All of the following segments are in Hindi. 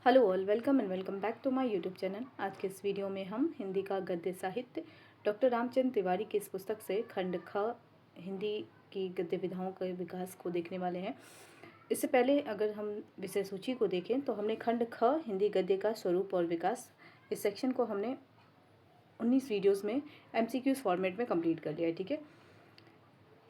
Hello all, welcome and welcome back to my YouTube channel. आज के इस वीडियो में हम हिंदी का गद्य साहित्य डॉक्टर रामचंद्र तिवारी की इस पुस्तक से खंड ख हिंदी की गद्य विधाओं के विकास को देखने वाले हैं। इससे पहले अगर हम विषय सूची को देखें तो हमने खंड ख हिंदी गद्य का स्वरूप और विकास इस सेक्शन को हमने 19 वीडियोज़ में MCQs फॉर्मेट में कंप्लीट कर लिया है। ठीक है,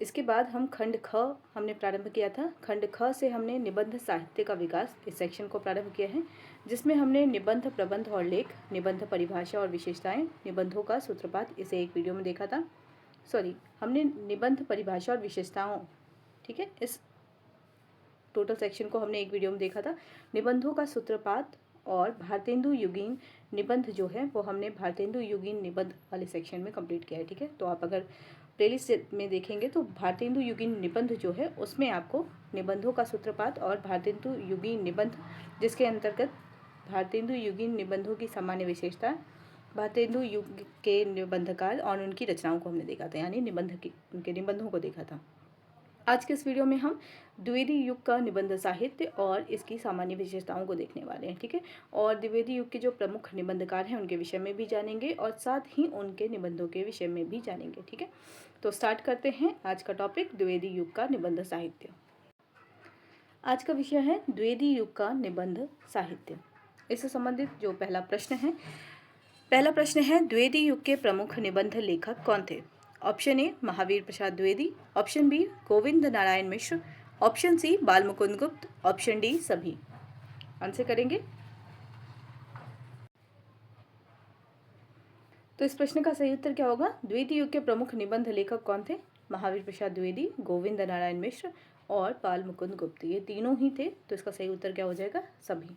इसके बाद हम खंड ख हमने प्रारंभ किया था। खंड ख से हमने निबंध साहित्य का विकास इस सेक्शन को प्रारंभ किया है, जिसमें हमने निबंध, प्रबंध और लेख, निबंध परिभाषा और विशेषताएं, निबंधों का सूत्रपात इसे एक वीडियो में देखा था। हमने निबंध परिभाषा और विशेषताओं, ठीक है, इस टोटल सेक्शन को हमने एक वीडियो में देखा था। निबंधों का सूत्रपात और भारतेंदु युगीन निबंध जो है वो हमने भारतेंदु युगीन निबंध वाले सेक्शन में कंप्लीट किया है। ठीक है, तो आप अगर प्लेलिस्ट में देखेंगे तो भारतेंदु युगीन निबंध जो है उसमें आपको निबंधों का सूत्रपात और भारतेंदु युगीन निबंध, जिसके अंतर्गत भारतेंदु युगीन निबंधों की सामान्य विशेषता, भारतेंदु युग के निबंधकार और उनकी रचनाओं को हमने देखा था, यानी उनके निबंधों को देखा था। आज के इस वीडियो में हम द्विवेदी युग का निबंध साहित्य और इसकी सामान्य विशेषताओं को देखने वाले हैं। ठीक है, और द्विवेदी युग के जो प्रमुख निबंधकार हैं उनके विषय में भी जानेंगे और साथ ही उनके निबंधों के विषय में भी जानेंगे। ठीक है, तो स्टार्ट करते हैं आज का टॉपिक, द्विवेदी युग का निबंध साहित्य। आज का विषय है द्विवेदी युग का निबंध साहित्य। इससे संबंधित जो पहला प्रश्न है, द्विवेदी युग के प्रमुख निबंध लेखक कौन थे? Option A Mahavir Prasad Dwivedi, option B Govind Narayan Mishra, option C Balmukund Gupt, option D सभी। आंसर करेंगे। तो इस प्रश्न का सही उत्तर क्या होगा? द्विवेदी युग के प्रमुख निबंध लेखक कौन थे? महावीर प्रसाद द्विवेदी, गोविंद नारायण मिश्र और बालमुकुंद गुप्त, ये तीनों ही थे। तो इसका सही उत्तर क्या हो जाएगा? सभी।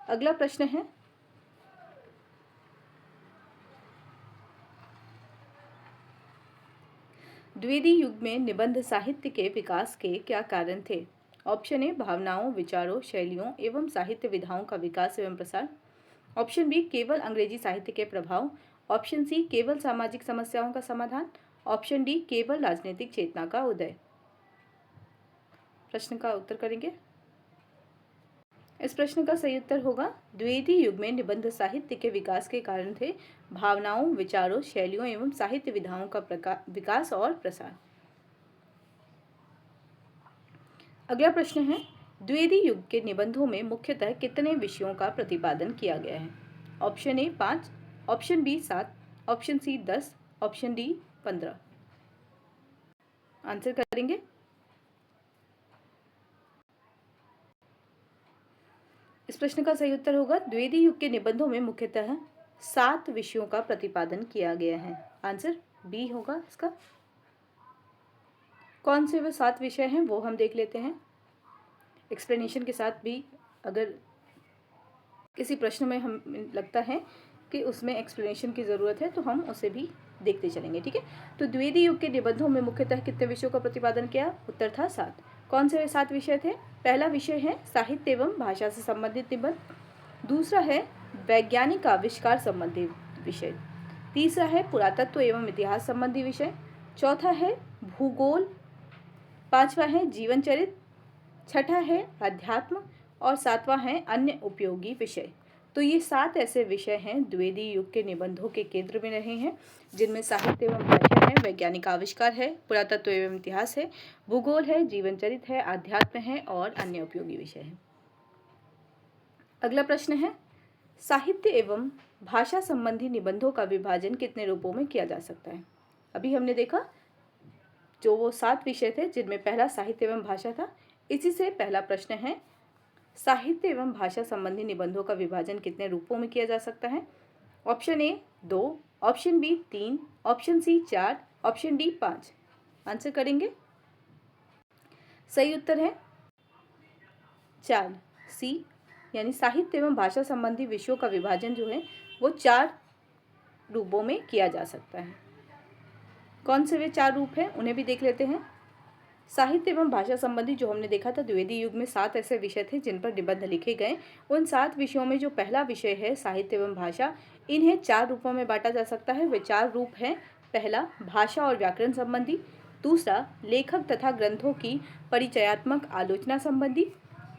अगला प्रश्न है, द्विवेदी युग में निबंध साहित्य के विकास के क्या कारण थे? ऑप्शन ए भावनाओं, विचारों, शैलियों एवं साहित्य विधाओं का विकास एवं प्रसार, ऑप्शन बी केवल अंग्रेजी साहित्य के प्रभाव, ऑप्शन सी केवल सामाजिक समस्याओं का समाधान, ऑप्शन डी केवल राजनीतिक चेतना का उदय। प्रश्न का उत्तर करेंगे। इस प्रश्न का सही उत्तर होगा, द्विवेदी युग में निबंध साहित्य के विकास के कारण थे भावनाओं, विचारों, शैलियों एवं साहित्य विधाओं का विकास और प्रसार। अगला प्रश्न है, द्विवेदी युग के निबंधों में मुख्यतः कितने विषयों का प्रतिपादन किया गया है? Option A 5, option B 7, option C 10, option D 15। Answer करेंगे। इस प्रश्न का सही उत्तर होगा, द्विवेदी युग के निबंधों में मुख्यतः 7 विषयों का प्रतिपादन किया गया है। आंसर बी होगा इसका। कौन से वे 7 विषय हैं वो हम देख लेते हैं एक्सप्लेनेशन के साथ भी। अगर किसी प्रश्न में हम लगता है कि उसमें एक्सप्लेनेशन की ज़रूरत है तो हम उसे भी देखते चलेंगे। ठीक है, तो द्विवेदी युग के निबंधों में मुख्यतः कितने विषयों का प्रतिपादन किया? उत्तर था 7। कौन से वे 7 विषय थे? पहला विषय है साहित्य एवं भाषा से संबंधित निबंध, दूसरा है वैज्ञानिक आविष्कार संबंधी विषय, तीसरा है पुरातत्व एवं इतिहास संबंधी विषय, चौथा है भूगोल, पांचवा है जीवन चरित्र, छठा है अध्यात्म और सातवां है अन्य उपयोगी विषय। तो ये 7 ऐसे विषय हैं द्विवेदी युग के निबंधों के केंद्र में रहे हैं, जिनमें साहित्य एवं भाषा है, वैज्ञानिक आविष्कार है, पुरातत्व एवं इतिहास है, भूगोल है, जीवन चरित्र है, आध्यात्म है और अन्य उपयोगी विषय है। अगला प्रश्न है, साहित्य एवं भाषा संबंधी निबंधों का विभाजन कितने रूपों में किया जा सकता है? अभी हमने देखा जो वो 7 विषय थे जिनमें पहला साहित्य एवं भाषा था। इसी से पहला प्रश्न है, साहित्य एवं भाषा संबंधी निबंधों का विभाजन कितने रूपों में किया जा सकता है? Option A 2, option B 3, option C 4, option D 5। Answer करेंगे। सही उत्तर है 4, सी, यानी साहित्य एवं भाषा संबंधी विषयों का विभाजन जो है वो 4 रूपों में किया जा सकता है। कौन से वे 4 रूप हैं उन्हें भी देख लेते हैं। साहित्य एवं भाषा संबंधी जो हमने देखा था, द्विवेदी युग में 7 ऐसे विषय थे जिन पर निबंध लिखे गए। उन 7 विषयों में जो पहला विषय है साहित्य एवं भाषा, इन्हें 4 रूपों में बांटा जा सकता है। वे 4 रूप हैं, पहला भाषा और व्याकरण संबंधी, दूसरा लेखक तथा ग्रंथों की परिचयात्मक आलोचना संबंधी,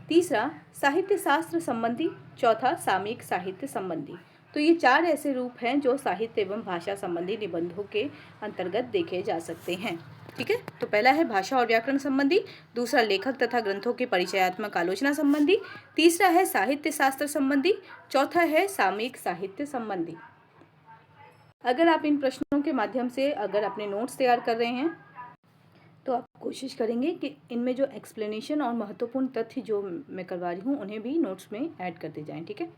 तीसरा साहित्य शास्त्र संबंधी, चौथा सामयिक साहित्य संबंधी। तो ये 4 ऐसे रूप हैं जो साहित्य एवं भाषा संबंधी निबंधों के अंतर्गत देखे जा सकते हैं। ठीक है, तो पहला है भाषा और व्याकरण संबंधी, दूसरा लेखक तथा ग्रंथों की परिचयात्मक आलोचना संबंधी, तीसरा है साहित्य शास्त्र संबंधी, चौथा है सामयिक साहित्य संबंधी। अगर आप इन प्रश्नों के माध्यम से अगर अपने नोट्स तैयार कर रहे हैं तो आप कोशिश करेंगे कि इनमें जो एक्सप्लेनेशन और महत्वपूर्ण तथ्य जो मैं करवा रही हूँ उन्हें भी नोट्स में ऐड करते जाएं। ठीक है,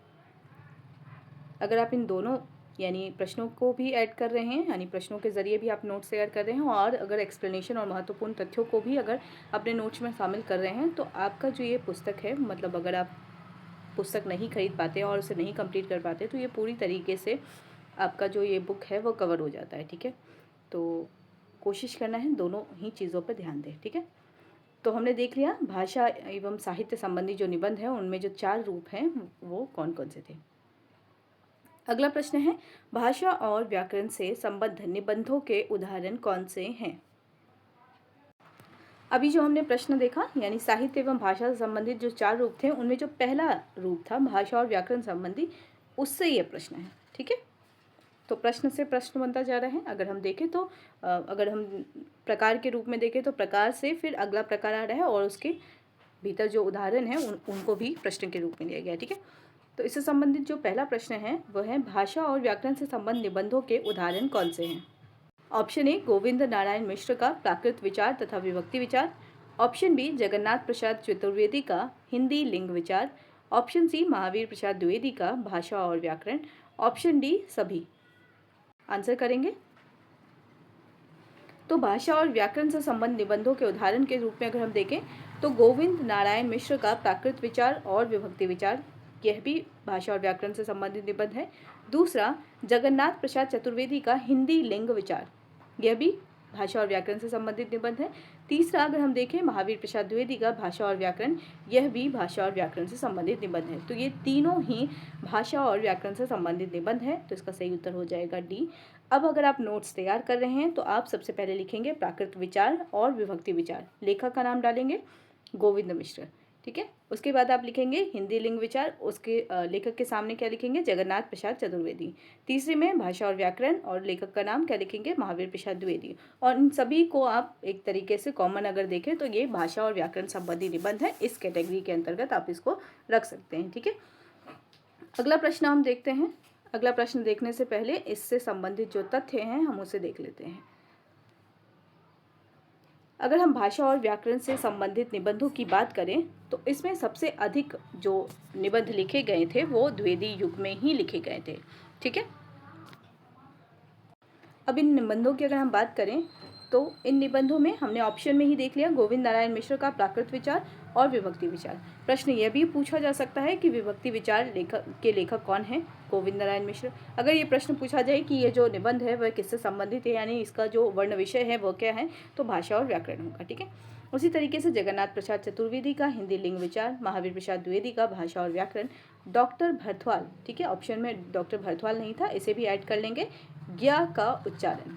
अगर आप इन दोनों यानी प्रश्नों को भी ऐड कर रहे हैं, यानी प्रश्नों के ज़रिए भी आप नोट्स तैयार कर रहे हैं, और अगर एक्सप्लेनेशन और महत्वपूर्ण तथ्यों को भी अगर अपने नोट्स में शामिल कर रहे हैं, तो आपका जो ये पुस्तक है, मतलब अगर आप पुस्तक नहीं खरीद पाते और उसे नहीं कंप्लीट कर पाते, तो ये पूरी तरीके से आपका जो ये बुक है वो कवर हो जाता है। ठीक है, तो कोशिश करना है दोनों ही चीज़ों पर ध्यान दें। ठीक है, तो हमने देख लिया भाषा एवं साहित्य संबंधी जो निबंध है उनमें जो 4 रूप हैं वो कौन कौन से थे। अगला प्रश्न है भाषा और व्याकरण से संबद्ध निबंधों के उदाहरण कौन से हैं। अभी जो हमने प्रश्न देखा यानी साहित्य एवं भाषा से संबंधित जो 4 रूप थे उनमें जो पहला रूप था भाषा और व्याकरण संबंधी, उससे ये प्रश्न है। ठीक है, तो प्रश्न से प्रश्न बनता जा रहा है। अगर हम देखें तो अगर हम प्रकार के रूप में देखें तो प्रकार से फिर अगला प्रकार आ रहा है और उसके भीतर जो उदाहरण है उनको भी प्रश्न के रूप में लिया गया है। ठीक है, तो इससे संबंधित जो पहला प्रश्न है वह है भाषा और व्याकरण से संबंध निबंधों के उदाहरण कौन से हैं। ऑप्शन ए गोविंद नारायण मिश्र का प्राकृत विचार तथा विभक्ति विचार, ऑप्शन बी जगन्नाथ प्रसाद चतुर्वेदी का हिंदी लिंग विचार, ऑप्शन सी महावीर प्रसाद द्विवेदी का भाषा और व्याकरण, ऑप्शन डी सभी। आंसर करेंगे तो भाषा और व्याकरण से संबंध निबंधों के उदाहरण के रूप में अगर हम देखें तो गोविंद नारायण मिश्र का प्राकृत विचार और विभक्ति विचार, यह भी भाषा और व्याकरण से संबंधित निबंध है। दूसरा जगन्नाथ प्रसाद चतुर्वेदी का हिंदी लिंग विचार, यह भी भाषा और व्याकरण से संबंधित निबंध है। तीसरा अगर हम देखें महावीर प्रसाद द्विवेदी का भाषा और व्याकरण, यह भी भाषा और व्याकरण से संबंधित निबंध है। तो ये तीनों ही भाषा और व्याकरण से संबंधित निबंध है, तो इसका सही उत्तर हो जाएगा डी। अब अगर आप नोट्स तैयार कर रहे हैं तो आप सबसे पहले लिखेंगे प्राकृत विचार और विभक्ति विचार, लेखक का नाम डालेंगे गोविंद मिश्र। ठीक है, उसके बाद आप लिखेंगे हिंदी लिंग विचार, उसके लेखक के सामने क्या लिखेंगे जगन्नाथ प्रसाद चतुर्वेदी। तीसरे में भाषा और व्याकरण और लेखक का नाम क्या लिखेंगे महावीर प्रसाद द्विवेदी। और इन सभी को आप एक तरीके से कॉमन अगर देखें तो ये भाषा और व्याकरण संबंधी निबंध है, इस कैटेगरी के अंतर्गत आप इसको रख सकते हैं। ठीक है, अगला प्रश्न हम देखते हैं। अगला प्रश्न देखने से पहले इससे संबंधित जो तथ्य हैं हम उसे देख लेते हैं। अगर हम भाषा और व्याकरण से संबंधित निबंधों की बात करें तो इसमें सबसे अधिक जो निबंध लिखे गए थे वो द्विवेदी युग में ही लिखे गए थे। ठीक है, अब इन निबंधों की अगर हम बात करें तो इन निबंधों में हमने ऑप्शन में ही देख लिया गोविंद नारायण मिश्र का प्राकृत विचार और विभक्ति विचार। प्रश्न यह भी पूछा जा सकता है कि विभक्ति विचार लेखक कौन है, गोविंद नारायण मिश्र। अगर ये प्रश्न पूछा जाए कि ये जो निबंध है वह किससे संबंधित है, यानी इसका जो वर्ण विषय है वो क्या है, तो भाषा और व्याकरण होगा। ठीक है, उसी तरीके से जगन्नाथ प्रसाद चतुर्वेदी का हिंदी लिंग विचार, महावीर प्रसाद द्विवेदी का भाषा और व्याकरण, डॉक्टर भरथवाल, ठीक है ऑप्शन में डॉक्टर भरथवाल नहीं था, इसे भी ऐड कर लेंगे, ज्ञा का उच्चारण।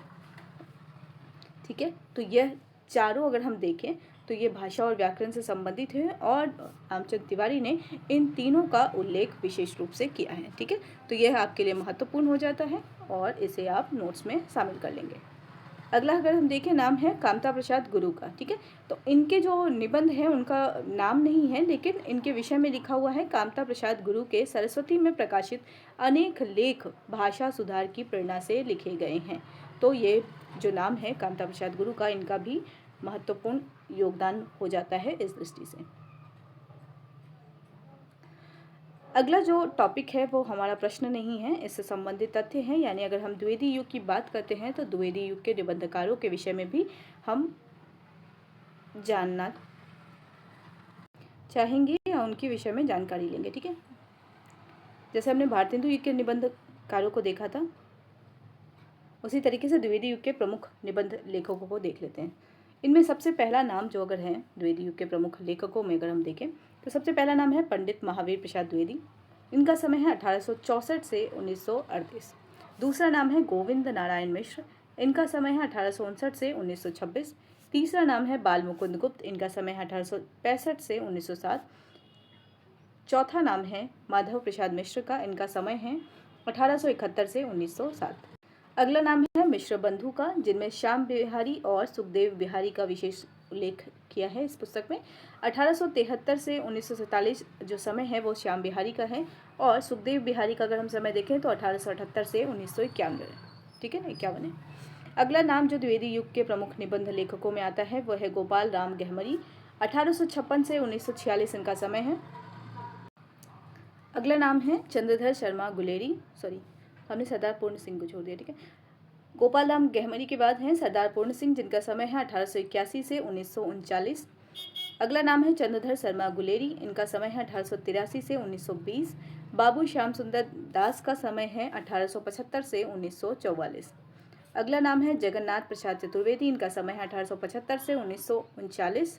ठीक है, तो यह चारों अगर हम देखें तो ये भाषा और व्याकरण से संबंधित है और रामचंद्र तिवारी ने इन तीनों का उल्लेख विशेष रूप से किया है। ठीक है, तो यह आपके लिए महत्वपूर्ण हो जाता है और इसे आप नोट्स में शामिल कर लेंगे। अगला अगर हम देखें नाम है कामता प्रसाद गुरु का। ठीक है, तो इनके जो निबंध है उनका नाम नहीं है, लेकिन इनके विषय में लिखा हुआ है कामता प्रसाद गुरु के सरस्वती में प्रकाशित अनेक लेख भाषा सुधार की प्रेरणा से लिखे गए हैं। तो ये जो नाम है कामता प्रसाद गुरु का, इनका भी महत्वपूर्ण योगदान हो जाता है इस दृष्टि से। अगला जो टॉपिक है वो हमारा प्रश्न नहीं है, इससे संबंधित तथ्य हैं, यानी अगर हम द्विवेदी युग की बात करते हैं तो द्विवेदी युग के निबंधकारों के विषय में भी हम जानना चाहेंगे या उनके विषय में जानकारी लेंगे। ठीक है, जैसे हमने भारतेंदु युग के निबंधकारों को देखा था, उसी तरीके से द्विवेदी युग के प्रमुख निबंध लेखकों को देख लेते हैं। इनमें सबसे पहला नाम जो अगर है द्विवेदी युग के प्रमुख लेखकों में अगर हम देखें तो सबसे पहला नाम है पंडित महावीर प्रसाद द्विवेदी। इनका समय है 1864 से 1938। दूसरा नाम है गोविंद नारायण मिश्र। इनका समय है 1859 से 1926। तीसरा नाम है बाल मुकुंद गुप्त। इनका समय है 1865 से 1907। चौथा नाम है माधव प्रसाद मिश्र का, इनका समय है 1871 से 1907। अगला नाम है मिश्र बंधु का, जिनमें श्याम बिहारी और सुखदेव बिहारी का विशेष उल्लेख किया है इस पुस्तक में। 1873 से 1947 जो समय है वो श्याम बिहारी का है, और सुखदेव बिहारी का अगर हम समय देखें तो 1878 से 1991, ठीक है ना, 51 है। अगला नाम जो द्विवेदी युग के प्रमुख निबंध लेखकों में आता है वह है गोपाल राम गहमरी, 1856 से 1946 इनका समय है। अगला नाम है चंद्रधर शर्मा गुलेरी, हमने सरदार पूर्ण सिंह को छोड़ दिया, ठीक है। गोपाल राम गहमरी के बाद हैं सरदार पूर्ण सिंह, जिनका समय है 1881 से 1939। अगला नाम है चंद्रधर शर्मा गुलेरी, इनका समय है 1883 से 1920। बाबू श्याम सुंदर दास का समय है 1875 से 1944। अगला नाम है जगन्नाथ प्रसाद चतुर्वेदी, इनका समय है 1875 से 1939।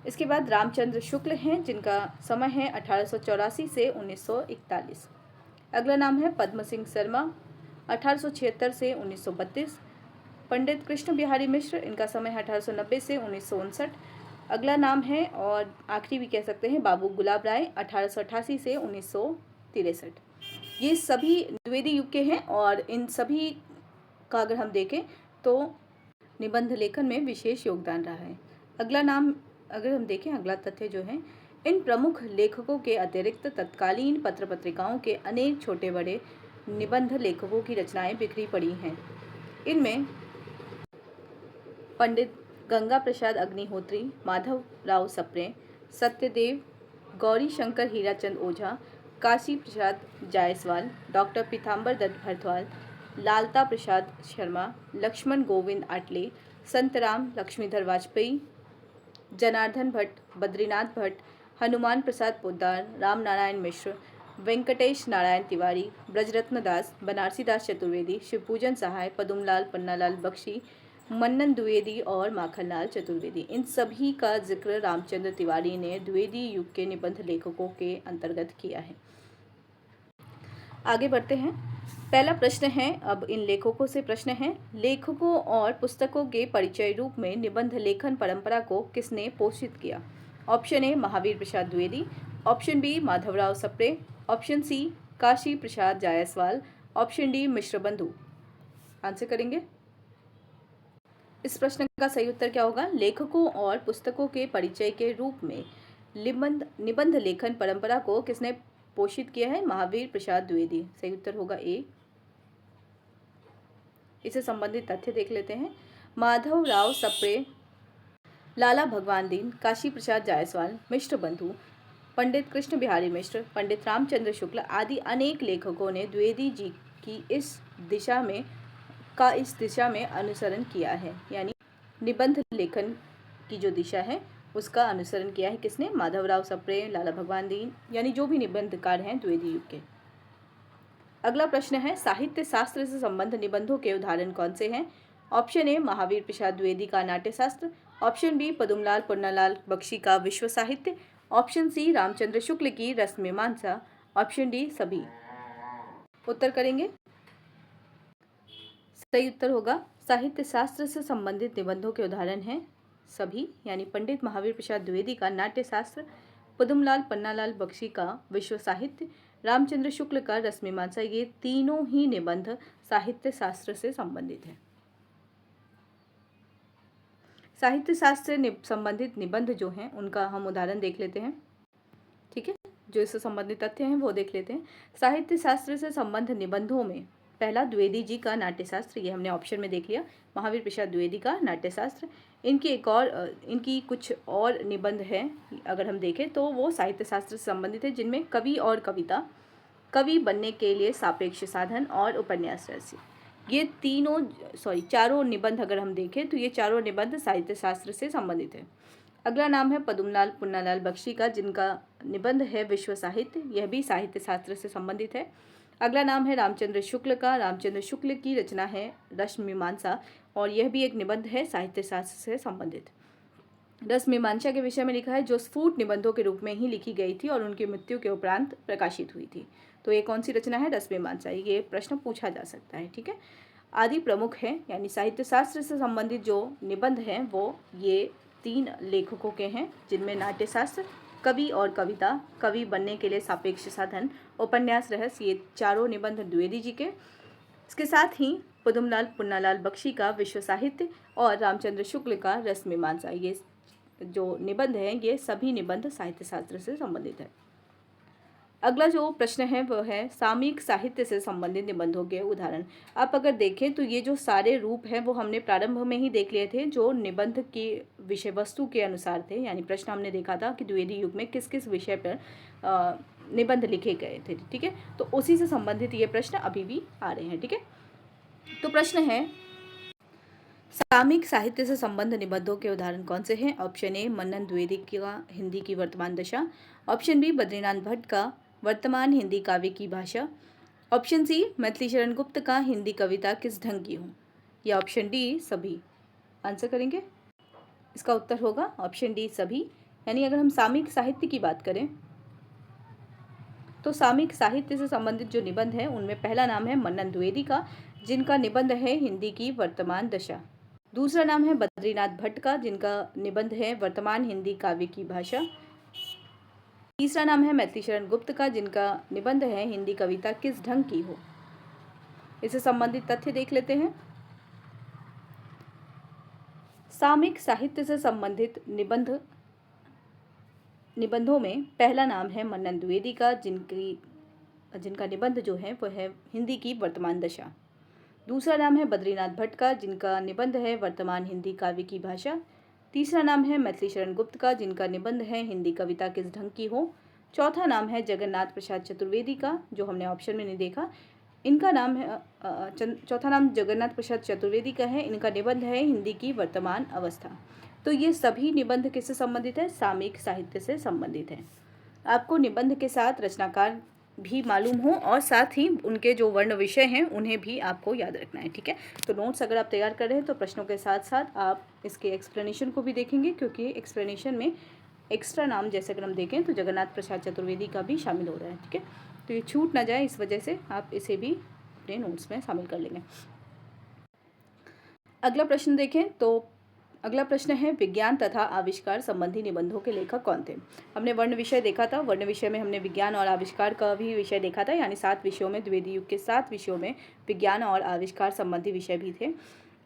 इसके बाद रामचंद्र शुक्ल हैं, जिनका समय है 1884 से 1941। अगला नाम है पद्म सिंह शर्मा, 1876 से 1932। पंडित कृष्ण बिहारी मिश्र, इनका समय है 1890 से 1959। अगला नाम है और आखिरी भी कह सकते हैं बाबू गुलाब राय, 1888 से 1963। ये सभी द्विवेदी युग के हैं और इन सभी का अगर हम देखें तो निबंध लेखन में विशेष योगदान रहा है। अगला नाम अगर हम देखें, अगला तथ्य जो है, इन प्रमुख लेखकों के अतिरिक्त तत्कालीन पत्र पत्रिकाओं के अनेक छोटे बड़े निबंध लेखकों की रचनाएं बिखरी पड़ी हैं। इनमें पंडित गंगा प्रसाद अग्निहोत्री, माधव राव सप्रे, सत्यदेव, गौरी शंकर हीराचंद ओझा, काशी प्रसाद जायसवाल, डॉक्टर पीताम्बर दत्त भरद्वाज, लालता प्रसाद शर्मा, लक्ष्मण गोविंद आटले, संतराम लक्ष्मीधर वाजपेयी, जनार्दन भट्ट, बद्रीनाथ भट्ट, हनुमान प्रसाद पोद्दार, राम नारायण मिश्र, वेंकटेश नारायण तिवारी, ब्रजरत्न दास, बनारसी दास चतुर्वेदी, शिवपूजन सहाय, पदुमलाल पन्नालाल बख्शी, मन्नन द्विवेदी और माखनलाल चतुर्वेदी, इन सभी का जिक्र रामचंद्र तिवारी ने द्विवेदी युग के निबंध लेखकों के अंतर्गत किया है। आगे बढ़ते हैं। पहला प्रश्न है, अब इन लेखकों से प्रश्न है, लेखकों और पुस्तकों के परिचय रूप में निबंध लेखन परंपरा को किसने पोषित किया? Option A Mahavir Prasad Dwivedi, option B Madhavrao Sapre, option C Kashi Prasad Jaiswal, option D Mishra Bandhu. Answer करेंगे। इस प्रश्न का सही उत्तर क्या होगा? लेखकों और पुस्तकों के परिचय के रूप में निबंध लेखन परंपरा को किसने पोषित किया है? महावीर प्रसाद द्विवेदी। सही उत्तर होगा ए। इससे संबंधित तथ्य देख लेते हैं। माधव राव सप्रे, लाला भगवान दीन, काशी प्रसाद जायसवाल, मिश्र बंधु, पंडित कृष्ण बिहारी मिश्र, पंडित रामचंद्र शुक्ल आदि अनेक लेखकों ने द्विवेदी जी की इस दिशा में अनुसरण किया है। यानी निबंध लेखन की जो दिशा है उसका अनुसरण किया है किसने? माधवराव सप्रे, लाला भगवान दीन, यानी जो भी निबंधकार हैं द्विवेदी युग के। अगला प्रश्न है, साहित्य शास्त्र से संबंध निबंधों के उदाहरण कौन से हैं? ऑप्शन ए महावीर प्रसाद द्विवेदी का नाट्यशास्त्र, ऑप्शन बी पदुमलाल पन्नालाल बख्शी का विश्व साहित्य, ऑप्शन सी रामचंद्र शुक्ल की रसमीमांसा, ऑप्शन डी सभी। उत्तर करेंगे। सही उत्तर होगा साहित्य शास्त्र से संबंधित निबंधों के उदाहरण हैं सभी, यानी पंडित महावीर प्रसाद द्विवेदी का नाट्यशास्त्र, पदुमलाल पन्नालाल बख्शी का विश्व साहित्य, रामचंद्र शुक्ल का रसमीमांसा, ये तीनों ही निबंध साहित्य शास्त्र से संबंधित हैं। साहित्य शास्त्र से संबंधित निबंध जो हैं उनका हम उदाहरण देख लेते हैं, ठीक है। जो इससे संबंधित तथ्य हैं वो देख लेते हैं। साहित्य शास्त्र से संबंध निबंधों में पहला द्विवेदी जी का नाट्यशास्त्र, ये हमने ऑप्शन में देख लिया, महावीर प्रसाद द्विवेदी का नाट्यशास्त्र। इनकी कुछ और निबंध हैं अगर हम देखें तो वो साहित्य शास्त्र से संबंधित है, जिनमें कवि और कविता, कवि बनने के लिए सापेक्ष साधन और उपन्यास रहस्य, ये चारों निबंध अगर हम देखें तो ये चारों निबंध साहित्य शास्त्र से संबंधित है। अगला नाम है पदुमलाल पन्नालाल बख्शी का, जिनका निबंध है विश्व साहित्य, यह भी साहित्य शास्त्र से संबंधित है। अगला नाम है रामचंद्र शुक्ल का, रामचंद्र शुक्ल की रचना है रसमीमांसा, और यह भी एक निबंध है साहित्य शास्त्र से संबंधित। रसमीमांसा के विषय में लिखा है, जो स्फुट निबंधों के रूप में ही लिखी गई थी और उनकी मृत्यु के उपरांत प्रकाशित हुई थी। तो ये कौन सी रचना है? रसमीमांसा। ये प्रश्न पूछा जा सकता है, ठीक है। आदि प्रमुख है, यानी साहित्य शास्त्र से संबंधित जो निबंध हैं वो ये तीन लेखकों के हैं, जिनमें नाट्यशास्त्र, कवि और कविता, कवि बनने के लिए सापेक्ष साधन, उपन्यास, रहस्य, ये चारों निबंध द्विवेदी जी के। इसके साथ ही पदमलाल पुन्नालाल बख्शी का विश्व साहित्य और रामचंद्र शुक्ल का रसमीमांसा, ये जो निबंध है ये सभी निबंध साहित्य शास्त्र से संबंधित है। अगला जो प्रश्न है वह है सामयिक साहित्य से संबंधित निबंधों के उदाहरण। आप अगर देखें तो ये जो सारे रूप हैं वो हमने प्रारंभ में ही देख लिए थे, जो निबंध की विषय वस्तु के अनुसार थे। यानी प्रश्न हमने देखा था कि द्विवेदी युग में किस किस विषय पर निबंध लिखे गए थे, ठीक है। तो उसी से संबंधित ये प्रश्न अभी भी आ रहे हैं, ठीक है। तो प्रश्न है सामयिक साहित्य से संबंध निबंधों के उदाहरण कौन से हैं। ऑप्शन ए मन्नन द्विवेदी का हिंदी की वर्तमान दशा, ऑप्शन बी बद्रीनाथ भट्ट का वर्तमान हिंदी काव्य की भाषा, ऑप्शन सी मैथिली शरण गुप्त का हिंदी कविता किस ढंग की हो, या ऑप्शन डी सभी। आंसर करेंगे, इसका उत्तर होगा ऑप्शन डी सभी। यानी अगर हम सामयिक साहित्य की बात करें तो सामयिक साहित्य से संबंधित जो निबंध है उनमें पहला नाम है मन्नन द्विवेदी का, जिनका निबंध है हिंदी की वर्तमान दशा। दूसरा नाम है बद्रीनाथ भट्ट का, जिनका निबंध है वर्तमान हिंदी काव्य की भाषा। तीसरा नाम है मैथिली शरण गुप्त का, जिनका निबंध है हिंदी कविता किस ढंग की हो। इससे संबंधित तथ्य देख लेते हैं। सामयिक साहित्य से संबंधित निबंधों में पहला नाम है मन्नन द्विवेदी का, जिनका निबंध जो है वह है हिंदी की वर्तमान दशा। दूसरा नाम है बद्रीनाथ भट्ट का, जिनका निबंध है वर्तमान हिंदी काव्य की भाषा। तीसरा नाम है मैथिली शरण गुप्त का, जिनका निबंध है हिंदी कविता किस ढंग की हो। चौथा नाम है जगन्नाथ प्रसाद चतुर्वेदी का, जो हमने ऑप्शन में नहीं देखा। इनका नाम है चौथा नाम जगन्नाथ प्रसाद चतुर्वेदी का है, इनका निबंध है हिंदी की वर्तमान अवस्था। तो ये सभी निबंध किससे संबंधित है, सामयिक साहित्य से संबंधित है। आपको निबंध के साथ रचनाकार भी मालूम हो और साथ ही उनके जो वर्ण विषय हैं उन्हें भी आपको याद रखना है, ठीक है। तो नोट्स अगर आप तैयार कर रहे हैं तो प्रश्नों के साथ साथ आप इसके एक्सप्लेनेशन को भी देखेंगे, क्योंकि एक्सप्लेनेशन में एक्स्ट्रा नाम जैसे अगर हम देखें तो जगन्नाथ प्रसाद चतुर्वेदी का भी शामिल हो रहा है, ठीक है। तो ये छूट ना जाए, इस वजह से आप इसे भी अपने नोट्स में शामिल कर लेंगे। अगला प्रश्न देखें तो अगला प्रश्न है विज्ञान तथा आविष्कार संबंधी निबंधों के लेखक कौन थे। हमने वर्ण विषय देखा था, वर्ण विषय में हमने विज्ञान और आविष्कार का भी विषय देखा था। यानी 7 विषयों में द्विवेदी युग के 7 विषयों में विज्ञान और आविष्कार संबंधी विषय भी थे।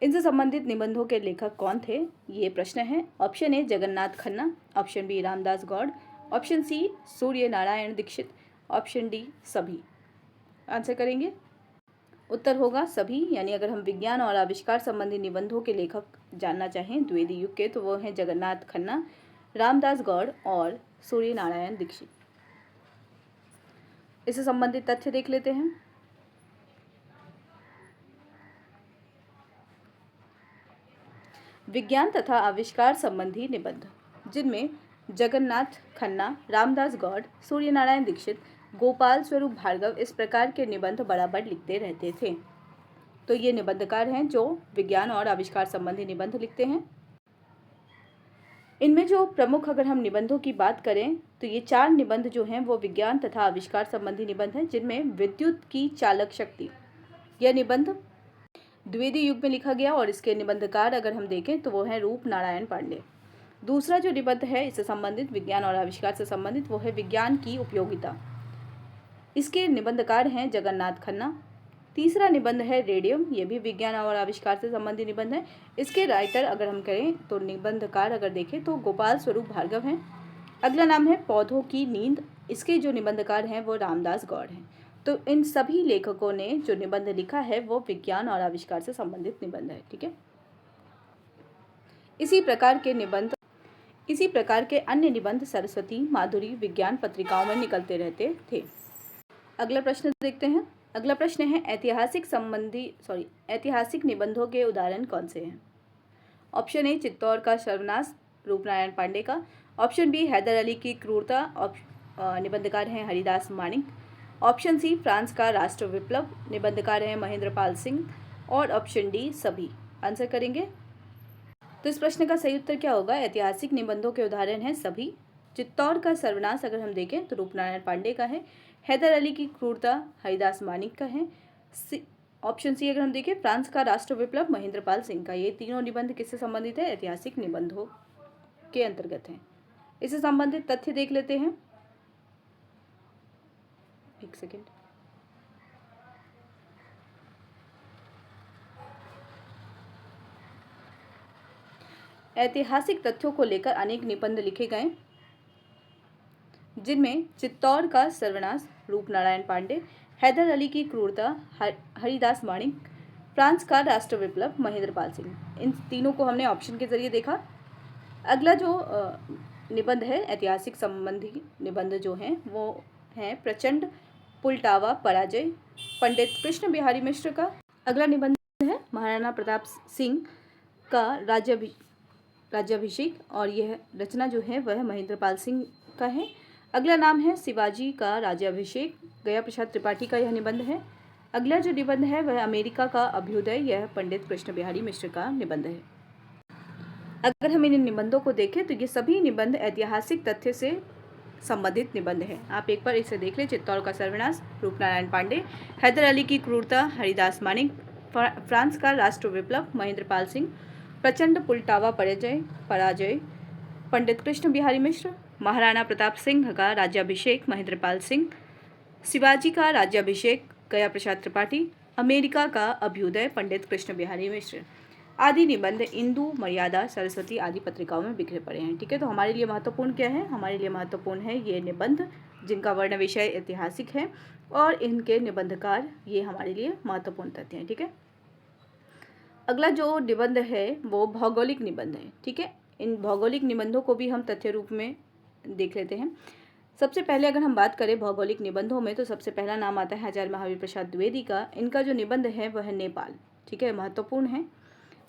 इनसे संबंधित निबंधों के लेखक कौन थे, ये प्रश्न है। Option A Jagannath Khanna, option B Ramdas Gaur, option C Surya Narayan Dikshit, option D सभी। आंसर करेंगे, उत्तर होगा सभी। यानी अगर हम विज्ञान और आविष्कार संबंधी निबंधों के लेखक जानना चाहें द्विवेदी युग के, तो वो हैं जगन्नाथ खन्ना, रामदास गौड़ और सूर्य नारायण दीक्षित। इससे संबंधित तथ्य देख लेते हैं। विज्ञान तथा आविष्कार संबंधी निबंध, जिनमें जगन्नाथ खन्ना, रामदास गौड़, सूर्य नारायण दीक्षित, गोपाल स्वरूप भार्गव इस प्रकार के निबंध बराबर लिखते रहते थे। तो ये निबंधकार हैं जो विज्ञान और आविष्कार संबंधी निबंध लिखते हैं। इनमें जो प्रमुख अगर हम निबंधों की बात करें तो ये 4 निबंध जो हैं वो विज्ञान तथा आविष्कार संबंधी निबंध हैं, जिनमें विद्युत की चालक शक्ति, यह निबंध द्विवेदी युग में लिखा गया और इसके निबंधकार अगर हम देखें तो वो हैं रूप नारायण पांडे। दूसरा जो निबंध है इससे संबंधित विज्ञान और आविष्कार से संबंधित वो है विज्ञान की उपयोगिता, इसके निबंधकार हैं जगन्नाथ खन्ना। तीसरा निबंध है रेडियम, ये भी विज्ञान और आविष्कार से संबंधित निबंध है। इसके राइटर अगर हम करें तो निबंधकार अगर देखें तो गोपाल स्वरूप भार्गव हैं। अगला नाम है पौधों की नींद, इसके जो निबंधकार हैं वो रामदास गौड़ हैं। तो इन सभी लेखकों ने जो निबंध लिखा है वो विज्ञान और आविष्कार से संबंधित निबंध है, ठीक है। इसी प्रकार के अन्य निबंध सरस्वती, माधुरी, विज्ञान पत्रिकाओं में निकलते रहते थे। अगला प्रश्न देखते हैं। अगला प्रश्न है ऐतिहासिक निबंधों के उदाहरण कौन से हैं। ऑप्शन ए चित्तौड़ का सर्वनाश, रूपनारायण पांडे का। ऑप्शन बी हैदर अली की क्रूरता, निबंधकार हैं Haridas Manik. Option C France का राष्ट्र विप्लव, निबंधकार हैं महेंद्र पाल सिंह। और ऑप्शन डी सभी। आंसर करेंगे, तो इस प्रश्न का सही उत्तर क्या होगा। ऐतिहासिक निबंधों के उदाहरण हैं सभी। चित्तौड़ का सर्वनाश अगर हम देखें तो रूपनारायण पांडे का है। हैदर अली की क्रूरता हरिदास मानिक का है। ऑप्शन सी अगर हम देखें फ्रांस का राष्ट्र विप्लव महेंद्र पाल सिंह का। ये तीनों निबंध किससे संबंधित है, ऐतिहासिक निबंधों के अंतर्गत हैं। इससे संबंधित तथ्य देख लेते हैं। एक सेकेंड। ऐतिहासिक तथ्यों को लेकर अनेक निबंध लिखे गए, जिनमें चित्तौड़ का सर्वनाश रूपनारायण पांडे, हैदर अली की क्रूरता हरिदास माणिक, फ्रांस का राष्ट्र विप्लव महेंद्रपाल सिंह, इन तीनों को हमने ऑप्शन के जरिए देखा। अगला जो निबंध है, ऐतिहासिक संबंधी निबंध जो हैं वो हैं प्रचंड पुलटावा पराजय, पंडित कृष्ण बिहारी मिश्र का। अगला निबंध है महाराणा प्रताप सिंह का राज्याभिषेक, और यह रचना जो है वह महेंद्रपाल सिंह का है। अगला नाम है शिवाजी का राज्याभिषेक, गया प्रसाद त्रिपाठी का यह निबंध है। अगला जो निबंध है वह अमेरिका का अभ्युदय, यह पंडित कृष्ण बिहारी मिश्र का निबंध है। अगर हम इन निबंधों को देखें तो ये सभी निबंध ऐतिहासिक तथ्य से संबंधित निबंध है। आप एक बार इसे देख लें। चित्तौड़ का सर्वनाश रूपनारायण पांडे, हैदर अली की क्रूरता हरिदास माणिक, फ्रांस का राष्ट्र विप्लव महेंद्रपाल सिंह, प्रचंड पुलटावा पराजय पंडित कृष्ण बिहारी मिश्र, महाराणा प्रताप सिंह का राज्याभिषेक महेंद्रपाल सिंह, शिवाजी का राज्याभिषेक गया प्रसाद त्रिपाठी, अमेरिका का अभ्युदय पंडित कृष्ण बिहारी मिश्र आदि निबंध इंदु, मर्यादा, सरस्वती आदि पत्रिकाओं में बिखरे पड़े हैं। ठीक है, तो हमारे लिए महत्वपूर्ण क्या है? हमारे लिए महत्वपूर्ण है ये निबंध जिनका वर्ण विषय ऐतिहासिक है और इनके निबंधकार, ये हमारे लिए महत्वपूर्ण तथ्य हैं। ठीक है, अगला जो निबंध है वो भौगोलिक निबंध है। ठीक है, इन भौगोलिक निबंधों को भी हम तथ्य रूप में देख लेते हैं। सबसे पहले अगर हम बात करें भौगोलिक निबंधों में तो सबसे पहला नाम आता है आचार्य महावीर प्रसाद द्विवेदी का। इनका जो निबंध है वह नेपाल। ठीक है, महत्वपूर्ण है।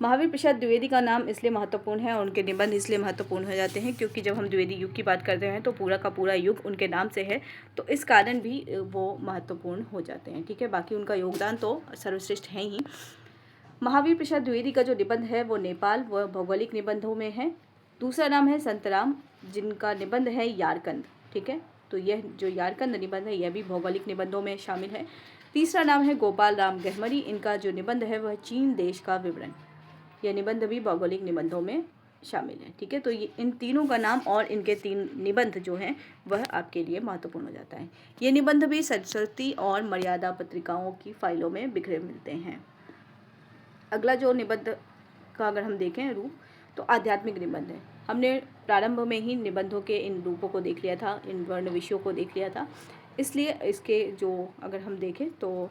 महावीर प्रसाद द्विवेदी का नाम इसलिए महत्वपूर्ण है और उनके निबंध इसलिए महत्वपूर्ण हो जाते हैं क्योंकि जब हम द्विवेदी युग की बात करते हैं तो पूरा का पूरा युग उनके नाम से है, तो इस कारण भी वो महत्वपूर्ण हो जाते हैं। ठीक है, बाकी उनका योगदान तो सर्वश्रेष्ठ है ही। महावीर प्रसाद द्विवेदी का जो निबंध है वो नेपाल व भौगोलिक निबंधों में है। दूसरा नाम है संतराम, जिनका निबंध है यारकंद। ठीक है, तो यह जो यारकंद निबंध है यह भी भौगोलिक निबंधों में शामिल है। तीसरा नाम है गोपाल राम गहमरी, इनका जो निबंध है वह चीन देश का विवरण, यह निबंध भी भौगोलिक निबंधों में शामिल है। ठीक है, तो ये इन तीनों का नाम और इनके 3 निबंध जो हैं वह आपके लिए महत्वपूर्ण हो जाता है। ये निबंध भी सरस्वती और मर्यादा पत्रिकाओं की फाइलों में बिखरे मिलते हैं। अगला जो निबंध का अगर हम देखें रूप, तो आध्यात्मिक निबंध है। हमने प्रारंभ में ही निबंधों के इन रूपों को देख लिया था, इन वर्ण विषयों को देख लिया था, इसलिए इसके जो अगर हम देखें तो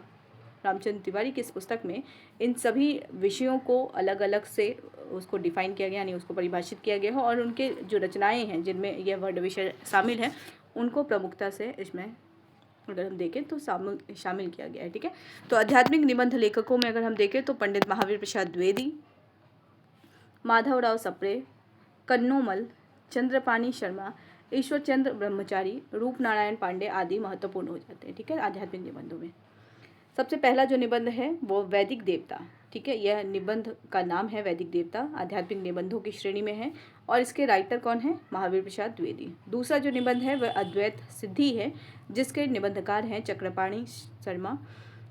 रामचंद्र तिवारी की इस पुस्तक में इन सभी विषयों को अलग अलग से उसको डिफाइन किया गया, यानी उसको परिभाषित किया गया है, और उनके जो रचनाएं हैं जिनमें यह वर्ण विषय शामिल है उनको प्रमुखता से इसमें अगर हम देखें तो शामिल किया गया है। ठीक है, तो आध्यात्मिक निबंध लेखकों में अगर हम देखें तो पंडित महावीर प्रसाद द्विवेदी, माधवराव सप्रे, कन्नोमल, चंद्रपाणी शर्मा, ईश्वर चंद्र ब्रह्मचारी, रूपनारायण पांडे आदि महत्वपूर्ण हो जाते हैं। ठीक है, आध्यात्मिक निबंधों में सबसे पहला जो निबंध है वो वैदिक देवता। ठीक है, यह निबंध का नाम है वैदिक देवता, आध्यात्मिक निबंधों की श्रेणी में है और इसके राइटर कौन है? महावीर प्रसाद द्विवेदी। दूसरा जो निबंध है वह अद्वैत सिद्धि है, जिसके निबंधकार हैं चक्रपाणी शर्मा।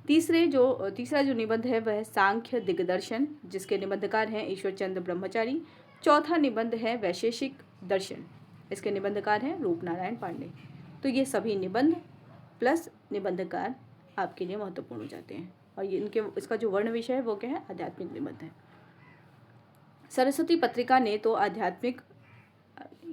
तीसरा जो निबंध है वह सांख्य दिग्दर्शन, जिसके निबंधकार हैं ईश्वर चंद्र ब्रह्मचारी। चौथा निबंध है वैशेषिक दर्शन, इसके निबंधकार हैं रूपनारायण पांडे। तो ये सभी निबंध प्लस निबंधकार आपके लिए महत्वपूर्ण हो जाते हैं, और ये इसका जो वर्ण विषय है वो क्या है? आध्यात्मिक निबंध है। सरस्वती पत्रिका ने तो आध्यात्मिक,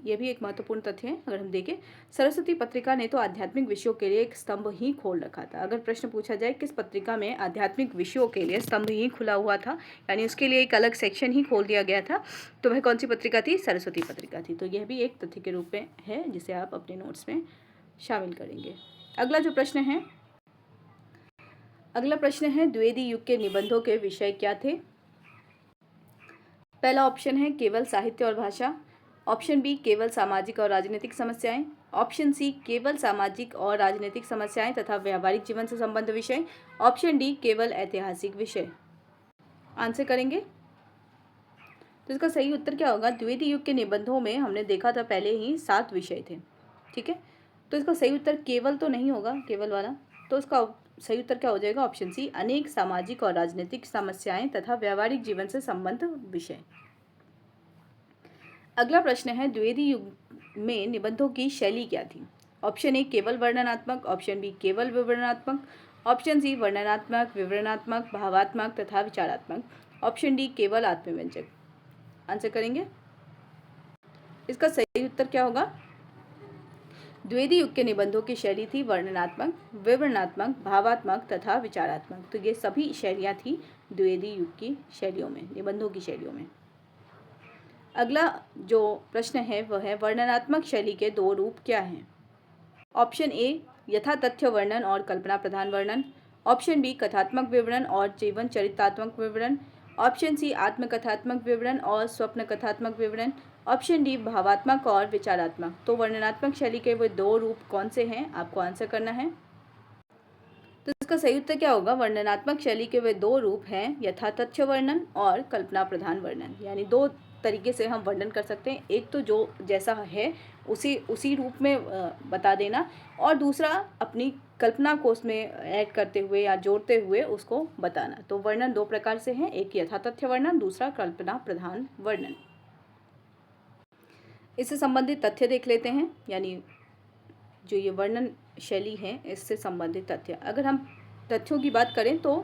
ये भी एक महत्वपूर्ण तथ्य है। अगर हम देखें, सरस्वती पत्रिका ने तो आध्यात्मिक विषयों के लिए एक स्तंभ ही खोल रखा था। अगर प्रश्न पूछा जाए किस पत्रिका में आध्यात्मिक विषयों के लिए स्तंभ ही खुला हुआ था, यानी उसके लिए एक अलग सेक्शन ही खोल दिया गया था, तो वह कौन सी पत्रिका थी? सरस्वती पत्रिका थी। तो यह भी एक तथ्य के रूप में है जिसे आप अपने नोट्स में शामिल करेंगे। अगला प्रश्न है द्विवेदी युग के निबंधों के विषय क्या थे? पहला ऑप्शन है केवल साहित्य और भाषा, ऑप्शन बी केवल सामाजिक और राजनीतिक समस्याएं, ऑप्शन सी केवल सामाजिक और राजनीतिक समस्याएं तथा व्यावहारिक जीवन से संबंध विषय, ऑप्शन डी केवल ऐतिहासिक विषय। आंसर करेंगे तो इसका सही उत्तर क्या होगा? द्विवेदी युग के निबंधों में हमने देखा था पहले ही 7 विषय थे। ठीक है, तो इसका सही उत्तर केवल तो नहीं होगा, केवल वाला, तो इसका सही उत्तर क्या हो जाएगा? ऑप्शन सी अनेक सामाजिक और राजनीतिक समस्याएं तथा व्यावहारिक जीवन से संबंध विषय। अगला प्रश्न है द्विवेदी युग में निबंधों की शैली क्या थी? ऑप्शन ए केवल वर्णनात्मक, ऑप्शन बी केवल विवरणात्मक, ऑप्शन सी वर्णनात्मक, विवरणात्मक, भावात्मक तथा विचारात्मक, ऑप्शन डी केवल आत्मव्यंजक। आंसर करेंगे। इसका सही उत्तर क्या होगा? द्विवेदी युग के निबंधों की शैली थी वर्णनात्मक, विवरणात्मक, भावात्मक तथा विचारात्मक। तो ये सभी शैलियाँ थी द्विवेदी युग की शैलियों में, निबंधों की शैलियों में। अगला जो प्रश्न है वह है वर्णनात्मक शैली के दो रूप क्या हैं? ऑप्शन ए यथा तथ्य वर्णन और कल्पना प्रधान वर्णन, ऑप्शन बी कथात्मक विवरण और जीवन चरित्रात्मक विवरण, ऑप्शन सी आत्मकथात्मक विवरण और स्वप्न कथात्मक विवरण, ऑप्शन डी भावात्मक और विचारात्मक। तो वर्णनात्मक शैली के वे दो रूप कौन से हैं? आपको आंसर करना है। तो इसका सही उत्तर क्या होगा? वर्णनात्मक शैली के वे दो रूप हैं यथा तथ्य वर्णन और कल्पना प्रधान वर्णन। यानी दो तरीके से हम वर्णन कर सकते हैं। एक तो जो जैसा है उसी रूप में बता देना, और दूसरा अपनी कल्पना को उसमें ऐड करते हुए या जोड़ते हुए उसको बताना। तो वर्णन दो प्रकार से हैं, एक यथा तथ्य वर्णन, दूसरा कल्पना प्रधान वर्णन। इससे संबंधित तथ्य देख लेते हैं, यानी जो ये वर्णन शैली है इससे संबंधित तथ्य। अगर हम तथ्यों की बात करें तो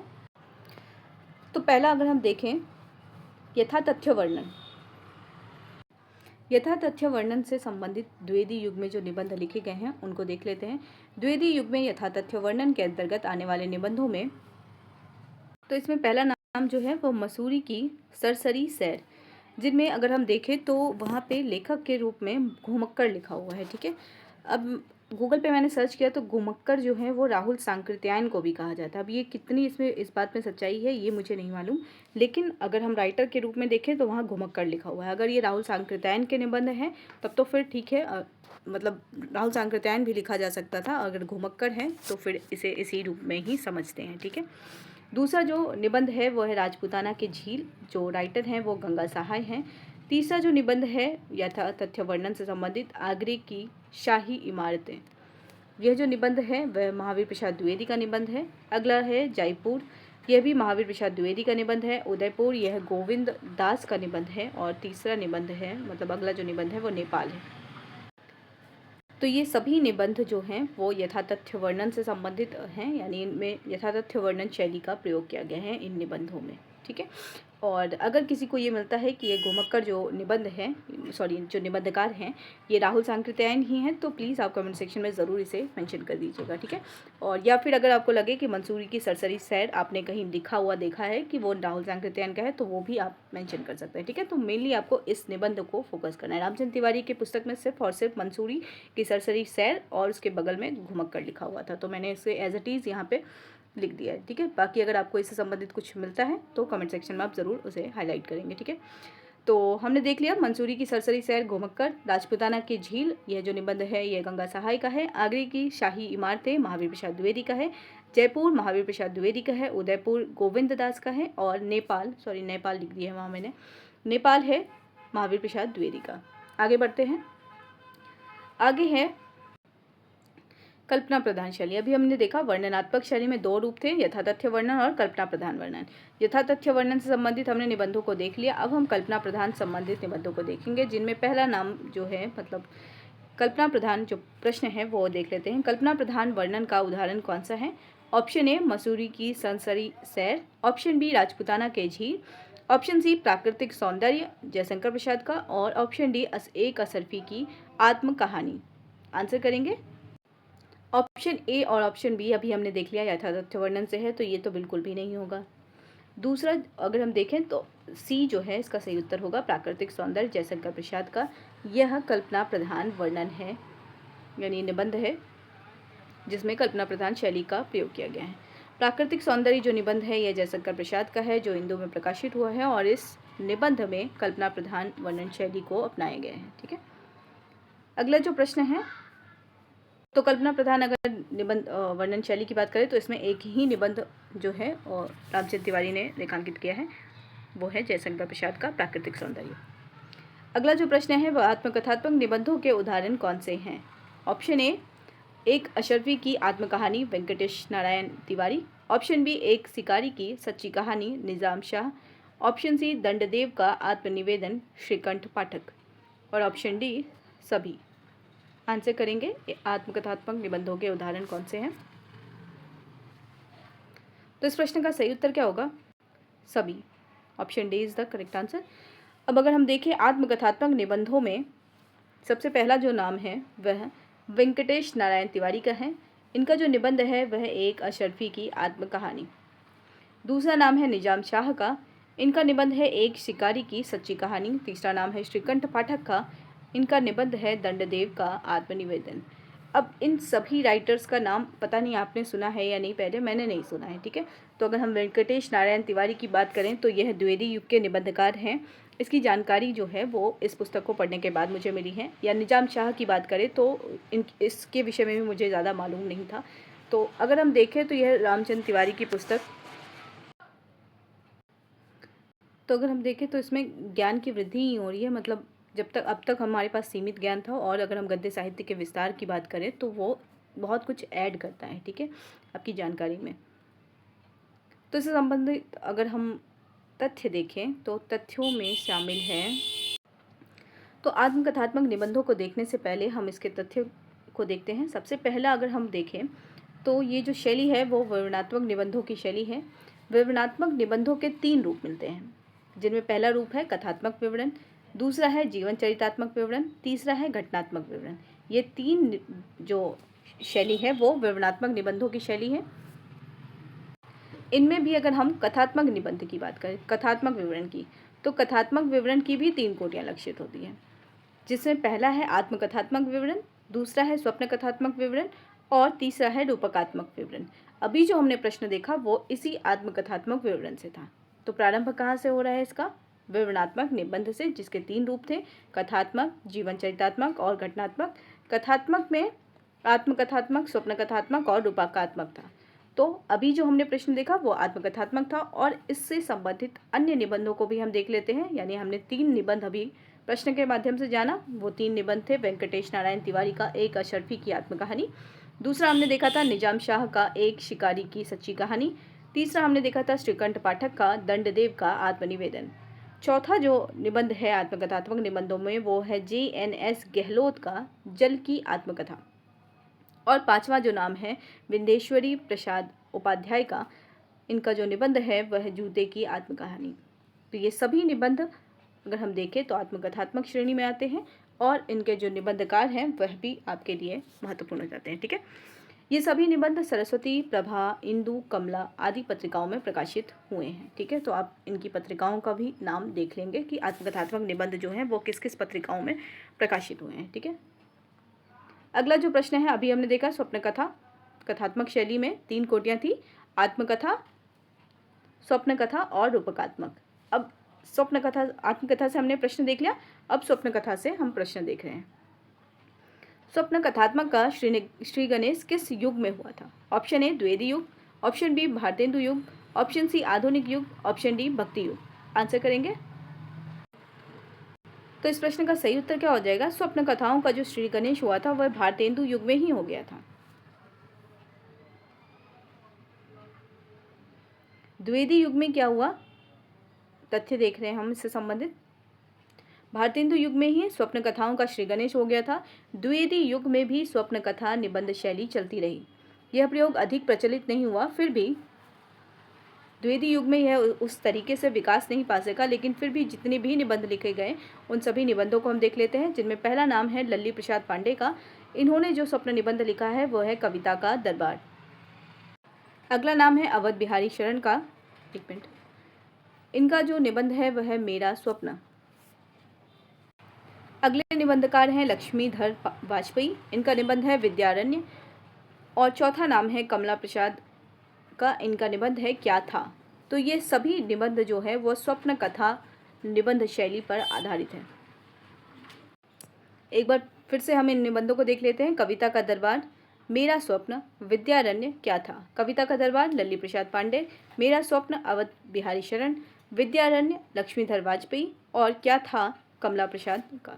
पहला अगर हम देखें यथा तथ्य वर्णन। यथा तथ्य वर्णन से संबंधित द्विवेदी युग में जो निबंध लिखे गए हैं उनको देख लेते हैं। द्विवेदी युग में यथा तथ्य वर्णन के अंतर्गत आने वाले निबंधों में तो इसमें पहला नाम जो है वो मसूरी की सरसरी सैर, जिनमें अगर हम देखें तो वहाँ पे लेखक के रूप में घुमक्कड़ लिखा हुआ है। ठीक है, अब गूगल पे मैंने सर्च किया तो घुमक्कड़ जो है वो राहुल सांकृत्यायन को भी कहा जाता है। अब ये कितनी इसमें इस बात में सच्चाई है ये मुझे नहीं मालूम, लेकिन अगर हम राइटर के रूप में देखें तो वहाँ घुमक्कड़ लिखा हुआ है। अगर ये राहुल सांकृत्यायन के निबंध हैं तब तो फिर ठीक है, मतलब राहुल सांकृत्यायन भी लिखा जा सकता था। अगर घुमक्कड़ है तो फिर इसे इसी रूप में ही समझते हैं। ठीक है, दूसरा जो निबंध है वो है राजपूताना की झील, जो राइटर हैं वो गंगा सहाय हैं। तीसरा जो निबंध है यथा तथ्य वर्णन से संबंधित आगरे की शाही इमारतें, यह जो निबंध है वह महावीर प्रसाद द्विवेदी का निबंध है। अगला है जयपुर, यह भी महावीर प्रसाद द्विवेदी का निबंध है। उदयपुर, यह गोविंद दास का निबंध है। और तीसरा निबंध है, मतलब अगला जो निबंध है वो नेपाल है। तो ये सभी निबंध जो हैं वो यथा तथ्य वर्णन से संबंधित हैं, यानी इनमें यथा तथ्य वर्णन शैली का प्रयोग किया गया है इन निबंधों में। ठीक है, और अगर किसी को ये मिलता है कि ये घुमक्कड़ जो निबंध है, जो निबंधकार हैं ये राहुल सांकृत्यायन ही हैं, तो प्लीज़ आप कमेंट सेक्शन में ज़रूर इसे मेंशन कर दीजिएगा। ठीक है, और या फिर अगर आपको लगे कि मंसूरी की सरसरी सैर आपने कहीं लिखा हुआ देखा है कि वो राहुल सांकृत्यायन का है तो वो भी आप मेंशन कर सकते हैं। ठीक है, तो मेनली आपको इस निबंध को फोकस करना है। रामचंद्र तिवारी की पुस्तक में सिर्फ और सिर्फ मंसूरी की सरसरी सैर और उसके बगल में घुमक्कड़ लिखा हुआ था, तो मैंने इसे एज इट इज़ यहाँ पे लिख दिया है। ठीक है, बाकी अगर आपको इससे संबंधित कुछ मिलता है तो कमेंट सेक्शन में आप ज़रूर उसे हाईलाइट करेंगे। ठीक है, तो हमने देख लिया मंसूरी की सरसरी सैर, घुमक्कड़, राजपूताना की झील, यह जो निबंध है यह गंगा सहाय का है। आगरे की शाही इमारतें महावीर प्रसाद द्विवेदी का है। जयपुर महावीर प्रसाद द्विवेदी का है। उदयपुर गोविंद दास का है। और नेपाल लिख दिया है वहाँ मैंने, नेपाल है महावीर प्रसाद द्विवेदी का। आगे बढ़ते हैं, आगे है कल्पना प्रधान शैली। अभी हमने देखा वर्णनात्मक शैली में दो रूप थे, यथा तथ्य वर्णन और कल्पना प्रधान वर्णन। यथा तथ्य वर्णन से संबंधित हमने निबंधों को देख लिया। अब हम कल्पना प्रधान संबंधित निबंधों को देखेंगे, जिनमें पहला नाम जो है, मतलब कल्पना प्रधान जो प्रश्न है वो देख लेते हैं। कल्पना प्रधान वर्णन का उदाहरण कौन सा है? ऑप्शन ए मसूरी की सरसरी सैर, ऑप्शन बी राजपूताना के झील, ऑप्शन सी प्राकृतिक सौंदर्य जयशंकर प्रसाद का, और ऑप्शन डी एक असरफी की आत्म कहानी। आंसर करेंगे। ऑप्शन ए और ऑप्शन बी अभी हमने देख लिया यथा तथ्य वर्णन से है, तो ये तो बिल्कुल भी नहीं होगा। दूसरा अगर हम देखें तो सी जो है इसका सही उत्तर होगा प्राकृतिक सौंदर्य जयशंकर प्रसाद का। यह कल्पना प्रधान वर्णन है, यानी निबंध है जिसमें कल्पना प्रधान शैली का प्रयोग किया गया है। प्राकृतिक सौंदर्य जो निबंध है यह जयशंकर प्रसाद का है, जो हिंदू में प्रकाशित हुआ है, और इस निबंध में कल्पना प्रधान वर्णन शैली को अपनाया गया है। ठीक है, अगला जो प्रश्न है, तो कल्पना प्रधान अगर निबंध वर्णन शैली की बात करें तो इसमें एक ही निबंध जो है और रामचंद्र तिवारी ने रेखांकित किया है, वो है जयशंकर प्रसाद का प्राकृतिक सौंदर्य। अगला जो प्रश्न है वह आत्मकथात्मक निबंधों के उदाहरण कौन से हैं? ऑप्शन ए एक अशरफी की आत्मकहानी वेंकटेश नारायण तिवारी, ऑप्शन बी एक शिकारी की सच्ची कहानी निजाम शाह, ऑप्शन सी दंडदेव का आत्मनिवेदन श्रीकंठ पाठक, और ऑप्शन डी सभी। आंसर करेंगे आत्मकथात्मक निबंधों के उदाहरण कौन से हैं। तो इस प्रश्न का सही उत्तर क्या होगा, सभी। Option D is the correct answer. अब अगर हम देखें आत्मकथात्मक निबंधों में सबसे पहला जो नाम है वह वेंकटेश नारायण तिवारी का है। इनका जो निबंध है वह एक अशरफी की आत्मकहानी। दूसरा नाम है निजाम शाह का। इनका निबंध है एक शिकारी की सच्ची कहानी। तीसरा नाम है श्रीकंठ पाठक का। इनका निबंध है दंडदेव का आत्मनिवेदन। अब इन सभी राइटर्स का नाम पता नहीं आपने सुना है या नहीं, पहले मैंने नहीं सुना है, ठीक है। तो अगर हम वेंकटेश नारायण तिवारी की बात करें तो यह द्विवेदी युग के निबंधकार हैं। इसकी जानकारी जो है वो इस पुस्तक को पढ़ने के बाद मुझे मिली है। या निजाम शाह की बात करें तो इसके विषय में भी मुझे ज़्यादा मालूम नहीं था। तो अगर हम देखें तो यह रामचंद्र तिवारी की पुस्तक, तो अगर हम देखें तो इसमें ज्ञान की वृद्धि ही हो रही है। मतलब जब तक अब तक हमारे पास सीमित ज्ञान था, और अगर हम गद्य साहित्य के विस्तार की बात करें तो वो बहुत कुछ ऐड करता है, ठीक है, आपकी जानकारी में। तो इससे संबंधित अगर हम तथ्य देखें तो तथ्यों में शामिल है, तो आत्मकथात्मक निबंधों को देखने से पहले हम इसके तथ्य को देखते हैं। सबसे पहला अगर हम देखें तो ये जो शैली है वो विवरणात्मक निबंधों की शैली है। विवरणात्मक निबंधों के 3 रूप मिलते हैं, जिनमें पहला रूप है कथात्मक विवरण, दूसरा है जीवन चरितात्मक विवरण, तीसरा है घटनात्मक विवरण। ये 3 जो शैली है वो विवरणात्मक निबंधों की शैली है। इनमें भी अगर हम कथात्मक निबंध की बात करें, कथात्मक विवरण की, तो कथात्मक विवरण की भी 3 कोटियाँ लक्षित होती हैं, जिसमें पहला है आत्मकथात्मक विवरण, दूसरा है स्वप्न कथात्मक विवरण और तीसरा है रूपकात्मक विवरण। अभी जो हमने प्रश्न देखा वो इसी आत्मकथात्मक विवरण से था। तो प्रारंभ कहाँ से हो रहा है इसका, विवरणात्मक निबंध से, जिसके 3 रूप थे, कथात्मक, जीवन चरितात्मक और घटनात्मक। कथात्मक में आत्मकथात्मक, स्वप्न कथात्मक और रूपकात्मक था। तो अभी जो हमने प्रश्न देखा वो आत्मकथात्मक था, और इससे संबंधित अन्य निबंधों को भी हम देख लेते हैं। यानी हमने 3 निबंध अभी प्रश्न के माध्यम से जाना। वो 3 निबंध थे वेंकटेश नारायण तिवारी का एक अशरफी की आत्मकहानी, दूसरा हमने देखा था निजाम शाह का एक शिकारी की सच्ची कहानी, तीसरा हमने देखा था श्रीकंठ पाठक का दंडदेव का आत्मनिवेदन। चौथा जो निबंध है आत्मकथात्मक निबंधों में वो है JNS गहलोत का जल की आत्मकथा। और 5वां जो नाम है विंदेश्वरी प्रसाद उपाध्याय का, इनका जो निबंध है वह जूते की आत्मकहानी। तो ये सभी निबंध अगर हम देखें तो आत्मकथात्मक श्रेणी में आते हैं, और इनके जो निबंधकार हैं वह भी आपके लिए महत्वपूर्ण हो जाते हैं, ठीक है। ये सभी निबंध सरस्वती, प्रभा, इंदु, कमला आदि पत्रिकाओं में प्रकाशित हुए हैं, ठीक है। तो आप इनकी पत्रिकाओं का भी नाम देख लेंगे कि आत्मकथात्मक निबंध जो हैं वो किस किस पत्रिकाओं में प्रकाशित हुए हैं, ठीक है। अगला जो प्रश्न है, अभी हमने देखा स्वप्न कथा, कथात्मक शैली में 3 कोटियाँ थी, आत्मकथा, स्वप्न कथा और रूपकात्मक। अब स्वप्न कथा, आत्मकथा से हमने प्रश्न देख लिया, अब स्वप्न कथा से हम प्रश्न देख रहे हैं। स्वप्न कथात्मक का श्री गणेश किस युग में हुआ था? ऑप्शन ए द्विवेदी युग, ऑप्शन बी भारतेंदु युग, ऑप्शन सी आधुनिक युग, ऑप्शन डी भक्ति युग। आंसर करेंगे। तो इस प्रश्न का सही उत्तर क्या हो जाएगा, स्वप्न कथाओं का जो श्री गणेश हुआ था वह भारतेंदु युग में ही हो गया था। द्विवेदी युग में क्या हुआ, तथ्य देख रहे हैं हम इससे संबंधित। भारतेंदु युग में ही स्वप्न कथाओं का श्री गणेश हो गया था। द्विवेदी युग में भी स्वप्न कथा निबंध शैली चलती रही। यह प्रयोग अधिक प्रचलित नहीं हुआ, फिर भी द्विवेदी युग में यह उस तरीके से विकास नहीं पा सका, लेकिन फिर भी जितने भी निबंध लिखे गए उन सभी निबंधों को हम देख लेते हैं, जिनमें पहला नाम है लल्ली प्रसाद पांडे का। इन्होंने जो स्वप्न निबंध लिखा है वह है कविता का दरबार। अगला नाम है अवध बिहारी शरण का, एक मिनट, इनका जो निबंध है वह है मेरा स्वप्न। अगले निबंधकार हैं लक्ष्मीधर वाजपेयी, इनका निबंध है विद्यारण्य। और चौथा नाम है कमला प्रसाद का, इनका निबंध है क्या था। तो ये सभी निबंध जो है वो स्वप्न कथा निबंध शैली पर आधारित है। एक बार फिर से हम इन निबंधों को देख लेते हैं। कविता का दरबार, मेरा स्वप्न, विद्यारण्य क्या था। कविता का दरबार लल्ली प्रसाद पांडे, मेरा स्वप्न अवध बिहारी शरण, विद्यारण्य लक्ष्मीधर वाजपेयी और क्या था कमला प्रसाद का,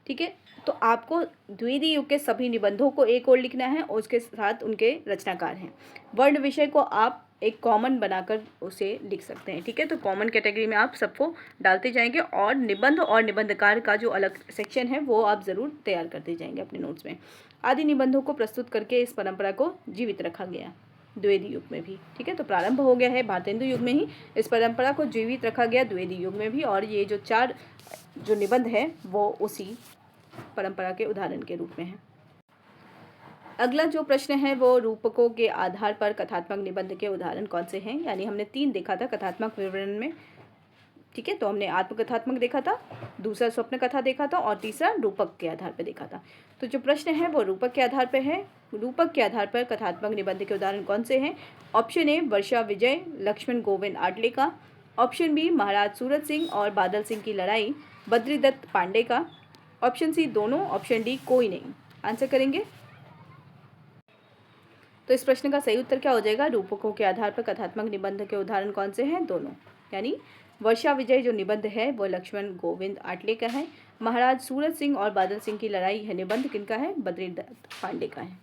ठीक है। तो आपको द्विवेदी युग के सभी निबंधों को एक और लिखना है और उसके साथ उनके रचनाकार हैं। वर्ण विषय को आप एक कॉमन बनाकर उसे लिख सकते हैं। ठीक है, तो कॉमन कैटेगरी में आप सबको डालते जाएंगे और निबंध और निबंधकार का जो अलग सेक्शन है वो आप ज़रूर तैयार करते जाएंगे अपने नोट्स में। आदि निबंधों को प्रस्तुत करके इस परंपरा को जीवित रखा गया द्विवेदी युग में भी। ठीक है, तो प्रारंभ हो गया है भारतेंदु युग में ही, इस परंपरा को जीवित रखा गया द्विवेदी युग में भी, और ये जो 4 जो निबंध है वो उसी परंपरा के उदाहरण के रूप में है। अगला जो प्रश्न है वो रूपकों के आधार पर कथात्मक निबंध के उदाहरण कौन से हैं। यानी हमने 3 देखा था कथात्मक विवरण में। ठीक है, तो हमने आत्मकथात्मक देखा था, दूसरा स्वप्न कथा देखा था और तीसरा रूपक के आधार पर देखा था। तो जो प्रश्न है वो रूपक के आधार पर है। रूपक के आधार पर कथात्मक निबंध के उदाहरण कौन से हैं। ऑप्शन ए वर्षा विजय लक्ष्मण गोविंद आडले का, ऑप्शन बी महाराज सूरत सिंह और बादल सिंह की लड़ाई बद्रीदत्त पांडे का, ऑप्शन सी दोनों, ऑप्शन डी कोई नहीं। आंसर करेंगे। तो इस प्रश्न का सही उत्तर क्या हो जाएगा। रूपकों के आधार पर कथात्मक निबंध के उदाहरण कौन से हैं, दोनों। यानी वर्षा विजय जो निबंध है वो लक्ष्मण गोविंद आटले का है, महाराज सूरत सिंह और बादल सिंह की लड़ाई है निबंध किनका है, बद्रीदत्त पांडे का है।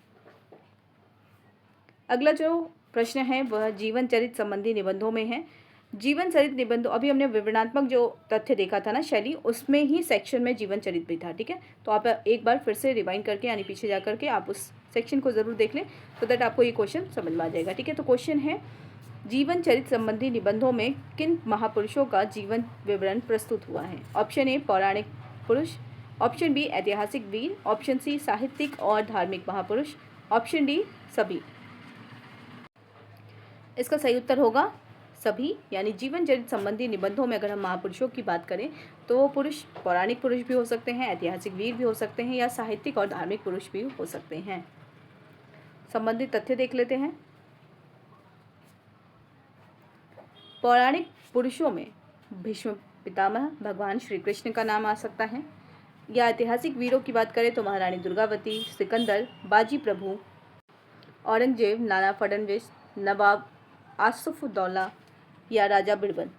अगला जो प्रश्न है वह जीवन चरित संबंधी निबंधों में है। जीवन चरित निबंध, अभी हमने विवरणात्मक जो तथ्य देखा था ना शैली, उसमें ही सेक्शन में जीवन चरित भी था। ठीक है, तो आप एक बार फिर से रिवाइंड करके यानी पीछे जा करके आप उस सेक्शन को ज़रूर देख लें, तो दैट आपको ये क्वेश्चन समझ में आ जाएगा। ठीक है, तो क्वेश्चन है जीवन चरित संबंधी निबंधों में किन महापुरुषों का जीवन विवरण प्रस्तुत हुआ है। ऑप्शन ए पौराणिक पुरुष, ऑप्शन बी ऐतिहासिक वीर, ऑप्शन सी साहित्यिक और धार्मिक महापुरुष, ऑप्शन डी सभी। इसका सही उत्तर होगा सभी। यानी जीवन चरित संबंधी निबंधों में अगर हम महापुरुषों की बात करें तो वो पुरुष पौराणिक पुरुष भी हो सकते हैं, ऐतिहासिक वीर भी हो सकते हैं, या साहित्यिक और धार्मिक पुरुष भी हो सकते हैं। संबंधित तथ्य देख लेते हैं। पौराणिक पुरुषों में भीष्म पितामह भगवान श्री कृष्ण का नाम आ सकता है, या ऐतिहासिक वीरों की बात करें तो महारानी दुर्गावती, सिकंदर, बाजी प्रभु, औरंगजेब, नाना फडणवीस, नवाब आसफउद्दौला या राजा बिरबल।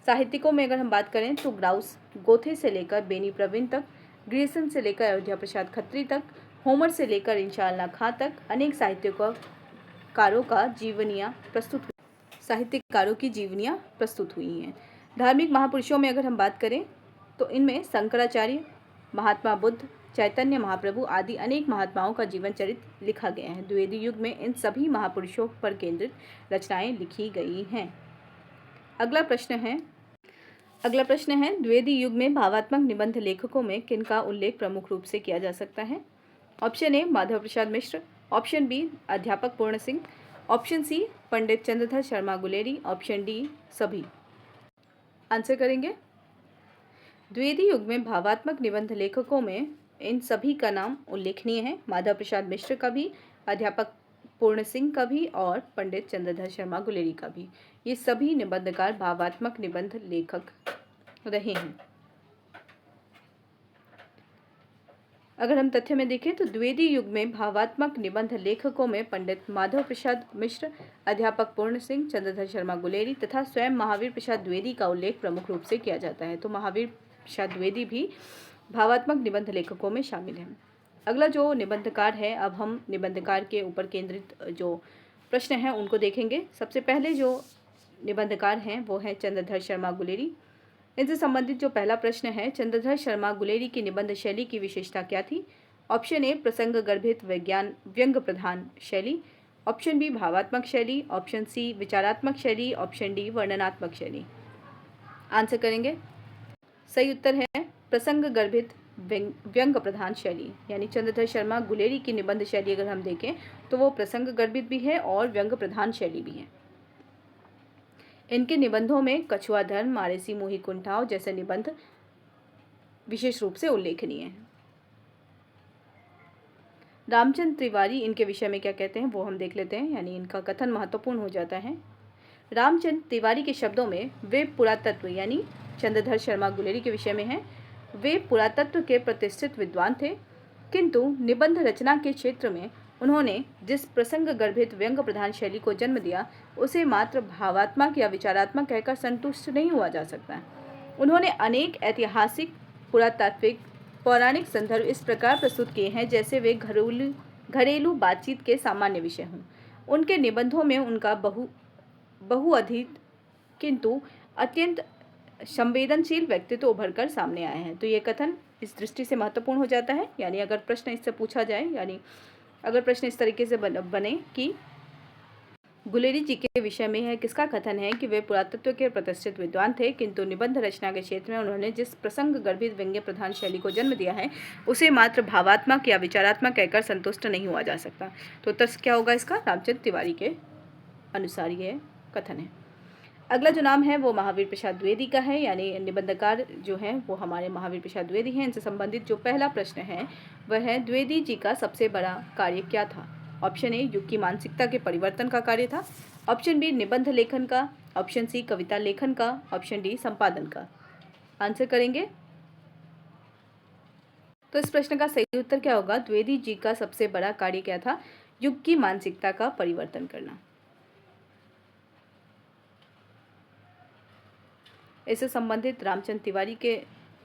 साहित्यिकों में अगर हम बात करें तो ग्राउस गोथे से लेकर बेनी प्रवीण तक, ग्रियर्सन से लेकर अयोध्या प्रसाद खत्री तक, होमर से लेकर इंशाअल्लाह खां तक अनेक साहित्यकारों का जीवनियाँ प्रस्तुत हुई, साहित्यकारों की जीवनियाँ प्रस्तुत हुई हैं। धार्मिक महापुरुषों में अगर हम बात करें तो इनमें शंकराचार्य, महात्मा बुद्ध, चैतन्य महाप्रभु आदि अनेक महात्माओं का जीवन चरित्र लिखा गया है। द्विवेदी युग में इन सभी महापुरुषों पर केंद्रित रचनाएं लिखी गई हैं। अगला प्रश्न है द्विवेदी युग में भावात्मक निबंध लेखकों में किनका उल्लेख प्रमुख रूप से किया जा सकता है। Option A Madhav Prasad Mishra, option B अध्यापक Purna Singh, option C Pandit Chandradhar Sharma Guleri, option D सभी। आंसर करेंगे। द्विवेदी युग में भावात्मक निबंध लेखकों में इन सभी का नाम उल्लेखनीय है। माधव प्रसाद मिश्र का भी, अध्यापक पूर्ण सिंह का भी और पंडित चंद्रधर शर्मा गुलेरी का भी। ये सभी निबंधकार भावात्मक निबंध लेखक रहे हैं। अगर हम तथ्य में देखें तो द्विवेदी युग में भावात्मक निबंध लेखकों में पंडित माधव प्रसाद मिश्र, अध्यापक पूर्ण सिंह, चंद्रधर शर्मा गुलेरी तथा स्वयं महावीर प्रसाद द्विवेदी का उल्लेख प्रमुख रूप से किया जाता है। तो महावीर प्रसाद द्विवेदी भी भावात्मक निबंध लेखकों में शामिल हैं। अगला जो निबंधकार है, अब हम निबंधकार के ऊपर केंद्रित जो प्रश्न हैं उनको देखेंगे। सबसे पहले जो निबंधकार हैं वो है चंद्रधर शर्मा गुलेरी। इनसे संबंधित जो पहला प्रश्न है, चंद्रधर शर्मा गुलेरी की निबंध शैली की विशेषता क्या थी। ऑप्शन ए प्रसंग गर्भित व्यंग प्रधान शैली, ऑप्शन बी भावात्मक शैली, ऑप्शन सी विचारात्मक शैली, ऑप्शन डी वर्णनात्मक शैली। आंसर करेंगे। सही उत्तर है प्रसंग गर्भित व्यंग प्रधान शैली। यानी चंद्रधर शर्मा गुलेरी की निबंध शैली अगर हम देखें तो वो प्रसंग गर्भित भी है और व्यंग प्रधान शैली भी है। इनके निबंधों में कछुआ धर्म, मारेसी मोही कुंठाव जैसे निबंध विशेष रूप से उल्लेखनीय हैं। रामचंद्र तिवारी इनके विषय में क्या कहते हैं वो हम देख लेते हैं, यानी इनका कथन महत्वपूर्ण हो जाता है। रामचंद्र तिवारी के शब्दों में वे पुरातत्व, यानी चंद्रधर शर्मा गुलेरी के विषय में है, वे पुरातत्व के प्रतिष्ठित विद्वान थे, किंतु निबंध रचना के क्षेत्र में उन्होंने जिस प्रसंग गर्भित व्यंग प्रधान शैली को जन्म दिया उसे मात्र भावात्मक या विचारात्मक कहकर संतुष्ट नहीं हुआ जा सकता। उन्होंने अनेक ऐतिहासिक, पुरातात्विक, पौराणिक संदर्भ इस प्रकार प्रस्तुत किए हैं जैसे वे घरेलू बातचीत के सामान्य विषय हों। उनके निबंधों में उनका बहुअधिक किंतु अत्यंत संवेदनशील व्यक्तित्व उभरकर सामने आए हैं। तो ये कथन इस दृष्टि से महत्वपूर्ण हो जाता है, यानी अगर प्रश्न इससे पूछा जाए, यानी अगर प्रश्न इस तरीके से बने कि गुलेरी जी के विषय में है किसका कथन है कि वे पुरातत्व के प्रतिष्ठित विद्वान थे, किंतु निबंध रचना के क्षेत्र में उन्होंने जिस प्रसंग गर्भित व्यंग्य प्रधान शैली को जन्म दिया है उसे मात्र भावात्मक या विचारात्मक कहकर संतुष्ट नहीं हुआ जा सकता। तो उत्तर क्या होगा इसका? रामचंद्र तिवारी के अनुसार ये कथन है। अगला जो नाम है वो महावीर प्रसाद द्विवेदी का है, यानी निबंधकार जो हैं वो हमारे महावीर प्रसाद द्विवेदी हैं। इनसे संबंधित जो पहला प्रश्न है वह है द्विवेदी जी का सबसे बड़ा कार्य क्या था? ऑप्शन ए युग की मानसिकता के परिवर्तन का कार्य था, ऑप्शन बी निबंध लेखन का, ऑप्शन सी कविता लेखन का, ऑप्शन डी संपादन का। आंसर करेंगे तो इस प्रश्न का सही उत्तर क्या होगा? द्विवेदी जी का सबसे बड़ा कार्य क्या था? युग की मानसिकता का परिवर्तन करना। इससे संबंधित रामचंद्र तिवारी के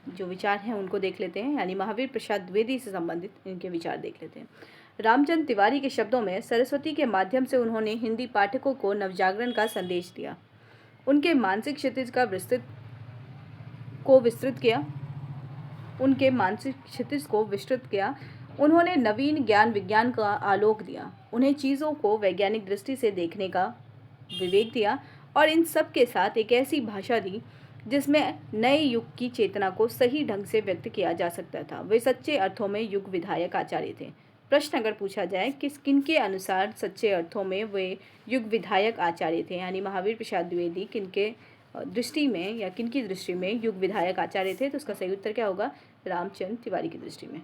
जो विचार हैं उनको देख लेते हैं, यानी महावीर प्रसाद द्विवेदी से संबंधित इनके विचार देख लेते हैं। रामचंद्र तिवारी के शब्दों में सरस्वती के माध्यम से उन्होंने हिंदी पाठकों को नवजागरण का संदेश दिया, उनके मानसिक क्षितिज का विस्तृत किया, उन्होंने नवीन ज्ञान विज्ञान का आलोक दिया, उन्हें चीज़ों को वैज्ञानिक दृष्टि से देखने का विवेक दिया और इन सब के साथ एक ऐसी भाषा दी जिसमें नए युग की चेतना को सही ढंग से व्यक्त किया जा सकता था। वे सच्चे अर्थों में युग विधायक आचार्य थे। प्रश्न अगर पूछा जाए किनके अनुसार सच्चे अर्थों में वे युग विधायक आचार्य थे, यानी महावीर प्रसाद द्विवेदी किनके दृष्टि में या किनकी दृष्टि में युग विधायक आचार्य थे, तो उसका सही उत्तर क्या होगा? रामचंद्र तिवारी की दृष्टि में।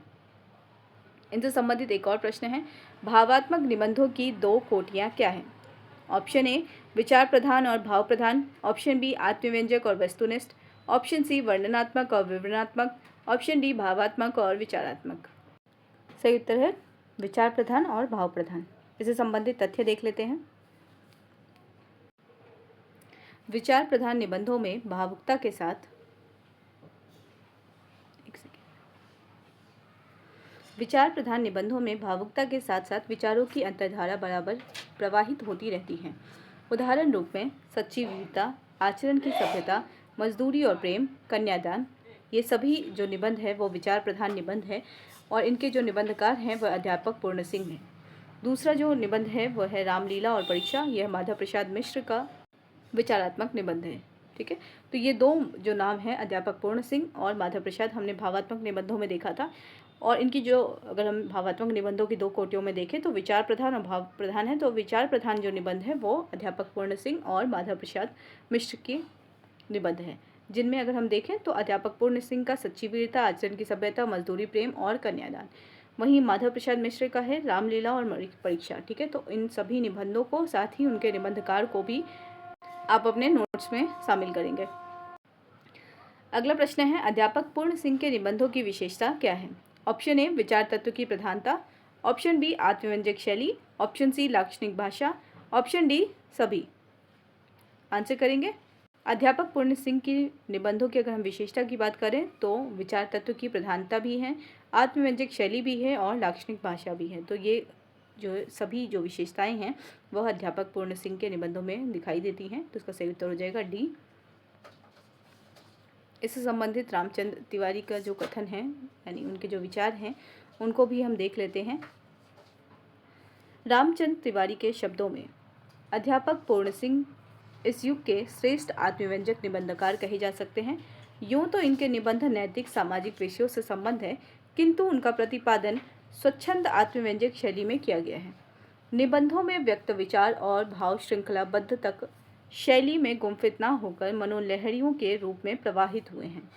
इनसे संबंधित एक और प्रश्न है, भावात्मक निबंधों की दो कोटियाँ क्या हैं? ऑप्शन ए विचार प्रधान और भाव प्रधान, ऑप्शन बी आत्मव्यंजक और वस्तुनिष्ठ, ऑप्शन सी वर्णनात्मक और विवरणात्मक, ऑप्शन डी भावात्मक और विचारात्मक। सही उत्तर है विचार प्रधान और भाव प्रधान। इससे संबंधित तथ्य देख लेते हैं। विचार प्रधान निबंधों में भावुकता के साथ साथ विचारों की अंतर्धारा बराबर प्रवाहित होती रहती है। उदाहरण रूप में सच्ची वीरता, आचरण की सभ्यता, मजदूरी और प्रेम, कन्यादान, ये सभी जो निबंध है वो विचार प्रधान निबंध है और इनके जो निबंधकार हैं वह अध्यापक पूर्ण सिंह हैं। दूसरा जो निबंध है वह है रामलीला और परीक्षा, यह माधव प्रसाद मिश्र का विचारात्मक निबंध है। ठीक है, तो ये दो जो नाम हैं अध्यापक पूर्ण सिंह और माधव प्रसाद हमने भावात्मक निबंधों में देखा था, और इनकी जो अगर हम भावात्मक निबंधों की दो कोटियों में देखें तो विचार प्रधान और भाव प्रधान है। तो विचार प्रधान जो निबंध है वो अध्यापक पूर्ण सिंह और माधव प्रसाद मिश्र के निबंध है, जिनमें अगर हम देखें तो अध्यापक पूर्ण सिंह का सच्ची वीरता, आचरण की सभ्यता, मजदूरी, प्रेम और कन्यादान, वहीं माधव प्रसाद मिश्र का है रामलीला और परीक्षा। ठीक है, तो इन सभी निबंधों को साथ ही उनके निबंधकार को भी आप अपने नोट्स में शामिल करेंगे। अगला प्रश्न है, अध्यापक पूर्ण सिंह के निबंधों की विशेषता क्या है? ऑप्शन ए विचार तत्व की प्रधानता, ऑप्शन बी आत्मव्यंजक शैली, ऑप्शन सी लाक्षणिक भाषा, ऑप्शन डी सभी। आंसर करेंगे। अध्यापक पूर्ण सिंह की निबंधों की अगर हम विशेषता की बात करें तो विचार तत्व की प्रधानता भी है, आत्मव्यंजक शैली भी है और लाक्षणिक भाषा भी है। तो ये जो सभी जो विशेषताएं हैं वह अध्यापक पूर्ण सिंह के निबंधों में दिखाई देती हैं। तो इसका सही उत्तर हो जाएगा डी। इससे संबंधित रामचंद्र तिवारी का जो कथन है, यानी उनके जो विचार हैं उनको भी हम देख लेते हैं। रामचंद्र तिवारी के शब्दों में अध्यापक पूर्ण सिंह इस युग के श्रेष्ठ आत्मव्यंजक निबंधकार कहे जा सकते हैं। यूँ तो इनके निबंध नैतिक सामाजिक विषयों से संबंध है, किंतु उनका प्रतिपादन स्वच्छंद आत्मव्यंजक शैली में किया गया है। निबंधों में व्यक्त विचार और भाव श्रृंखलाबद्ध तक शैली में गुम्फित न होकर मनोलहरियों के रूप में प्रवाहित हुए हैं।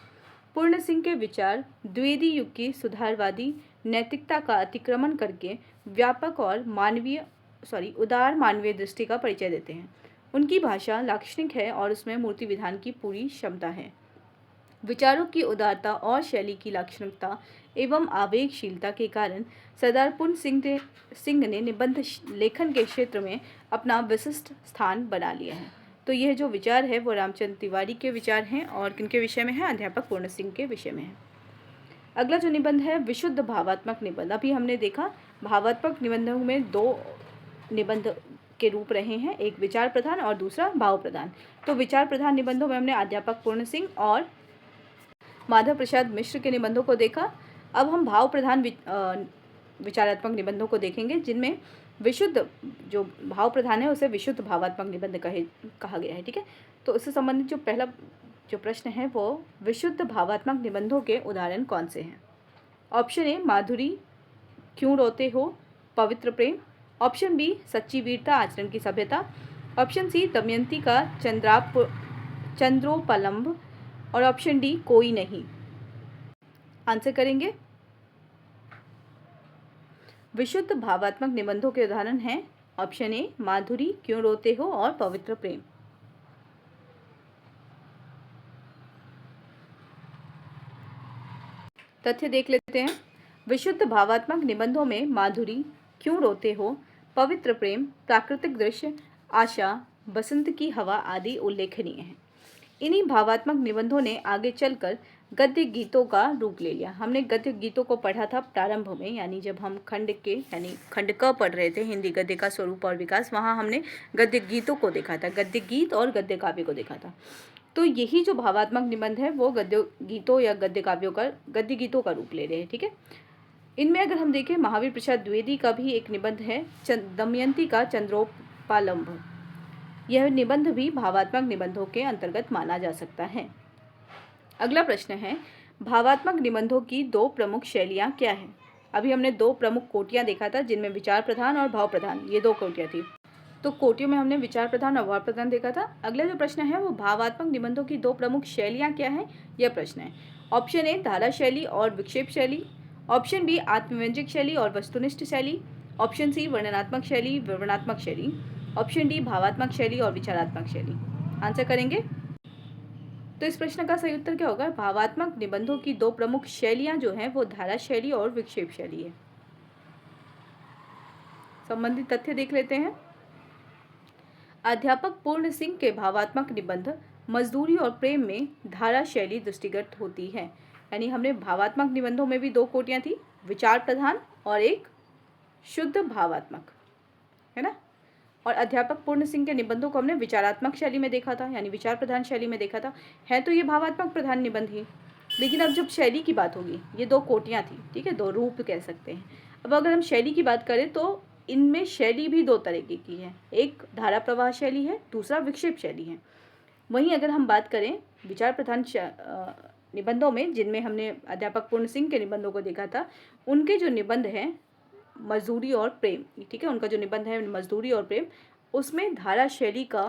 पूर्ण सिंह के विचार द्विवेदी युग की सुधारवादी नैतिकता का अतिक्रमण करके व्यापक और उदार मानवीय दृष्टि का परिचय देते हैं। उनकी भाषा लाक्षणिक है और उसमें मूर्ति विधान की पूरी क्षमता है। विचारों की उदारता और शैली की लाक्षणिकता एवं आवेगशीलता के कारण सरदार पूर्ण सिंह ने निबंध लेखन के क्षेत्र में अपना विशिष्ट स्थान बना लिया है। तो यह जो विचार है वो रामचंद्र तिवारी के विचार हैं और किनके विषय में है? अध्यापक पूर्ण सिंह के विषय में है। अगला जो निबंध है विशुद्ध भावात्मक निबंध। अभी हमने देखा भावात्मक निबंधों में दो निबंध के रूप रहे हैं, एक विचार प्रधान और दूसरा भाव प्रधान। तो विचार प्रधान निबंधों में हमने अध्यापक पूर्ण सिंह और माधव प्रसाद मिश्र के निबंधों को देखा। अब हम भाव प्रधान विचारात्मक निबंधों को देखेंगे, जिनमें विशुद्ध, जो भाव प्रधान है उसे विशुद्ध भावात्मक निबंध कहा गया है। ठीक है, तो इससे संबंधित जो पहला जो प्रश्न है वो विशुद्ध भावात्मक निबंधों के उदाहरण कौन से हैं। ऑप्शन ए माधुरी, क्यों रोते हो, पवित्र प्रेम। ऑप्शन बी सच्ची वीरता, आचरण की सभ्यता। ऑप्शन सी दमयंती का चंद्रोपलम्भ। और ऑप्शन डी कोई नहीं। आंसर करेंगे। विशुद्ध भावात्मक निबंधों के उदाहरण हैं ऑप्शन ए माधुरी, क्यों रोते हो और पवित्र प्रेम। तथ्य देख लेते हैं। विशुद्ध भावात्मक निबंधों में माधुरी, क्यों रोते हो, पवित्र प्रेम, प्राकृतिक दृश्य, आशा, बसंत की हवा आदि उल्लेखनीय हैं। इन्हीं भावात्मक निबंधों ने आगे चलकर गद्य गीतों का रूप ले लिया। हमने गद्य गीतों को पढ़ा था प्रारंभ में, यानी जब हम खंड क पढ़ रहे थे, हिंदी गद्य का स्वरूप और विकास, वहाँ हमने गद्य गीतों को देखा था, गद्य गीत और गद्य काव्य को देखा था। तो यही जो भावात्मक निबंध है वो गद्य गीतों या गद्य गीतों का रूप ले रहे हैं। ठीक है, इनमें अगर हम देखें महावीर प्रसाद द्विवेदी का भी एक निबंध है दमयंती का चंद्रोपालंभ। यह निबंध भी भावात्मक निबंधों के अंतर्गत माना जा सकता है। अगला प्रश्न है, भावात्मक निबंधों की दो प्रमुख शैलियाँ क्या हैं। अभी हमने दो प्रमुख कोटियाँ देखा था, जिनमें विचार प्रधान और भाव प्रधान, ये दो कोटियाँ थी। तो कोटियों में हमने विचार प्रधान और भाव प्रधान देखा था। अगला जो प्रश्न है वो भावात्मक निबंधों की दो प्रमुख शैलियाँ क्या हैं, यह प्रश्न है। ऑप्शन ए धारा शैली और विक्षेप शैली। ऑप्शन बी आत्मव्यंजक शैली और वस्तुनिष्ठ शैली। ऑप्शन सी वर्णनात्मक शैली, विवरणात्मक शैली। ऑप्शन डी भावात्मक शैली और विचारात्मक शैली। आंसर करेंगे। तो इस प्रश्न का सही उत्तर क्या होगा। भावात्मक निबंधों की दो प्रमुख शैलियां जो हैं वो धारा शैली और विक्षेप शैली है। संबंधित तथ्य देख लेते हैं। अध्यापक पूर्ण सिंह के भावात्मक निबंध मजदूरी और प्रेम में धारा शैली दृष्टिगत होती है। यानी हमने भावात्मक निबंधों में भी दो कोटियां थी, विचार प्रधान और एक शुद्ध भावात्मक, है ना। और अध्यापक पूर्ण सिंह के निबंधों को हमने विचारात्मक शैली में देखा था, यानी विचार प्रधान शैली में देखा था। है तो ये भावात्मक प्रधान निबंध ही, लेकिन अब जब शैली की बात होगी, ये दो कोटियां थी, ठीक है, दो रूप कह सकते हैं। अब अगर हम शैली की बात करें तो इनमें शैली भी दो तरीके की है, एक धारा प्रवाह शैली है, दूसरा विक्षेप शैली है। वहीं अगर हम बात करें विचार प्रधान निबंधों में, जिनमें हमने अध्यापक पूर्ण सिंह के निबंधों को देखा था, उनके जो निबंध हैं मजदूरी और प्रेम, ठीक है, उनका जो निबंध है मजदूरी और प्रेम, उसमें धारा शैली का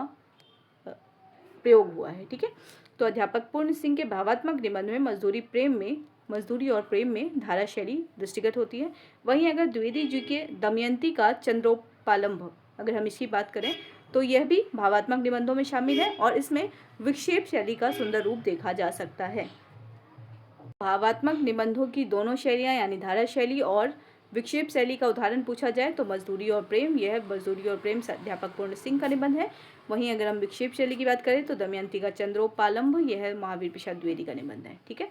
प्रयोग हुआ है। ठीक है, तो अध्यापक पूर्ण सिंह के भावात्मक निबंध में मजदूरी और प्रेम में धारा शैली दृष्टिगत होती है। वहीं अगर द्विवेदी जी के दमयंती का चंद्रोपालंभ, अगर हम इसकी बात करें तो यह भी भावात्मक निबंधों में शामिल है और इसमें विक्षेप शैली का सुंदर रूप देखा जा सकता है। भावात्मक निबंधों की दोनों शैलियाँ यानी धारा शैली और विक्षेप शैली का उदाहरण पूछा जाए तो मजदूरी और प्रेम, यह मजदूरी और प्रेम अध्यापक पूर्ण सिंह का निबंध है। वहीं अगर हम विक्षेप शैली की बात करें तो दमयंती का चंद्रोपालंभ, यह महावीर प्रसाद द्विवेदी का निबंध है। ठीक है,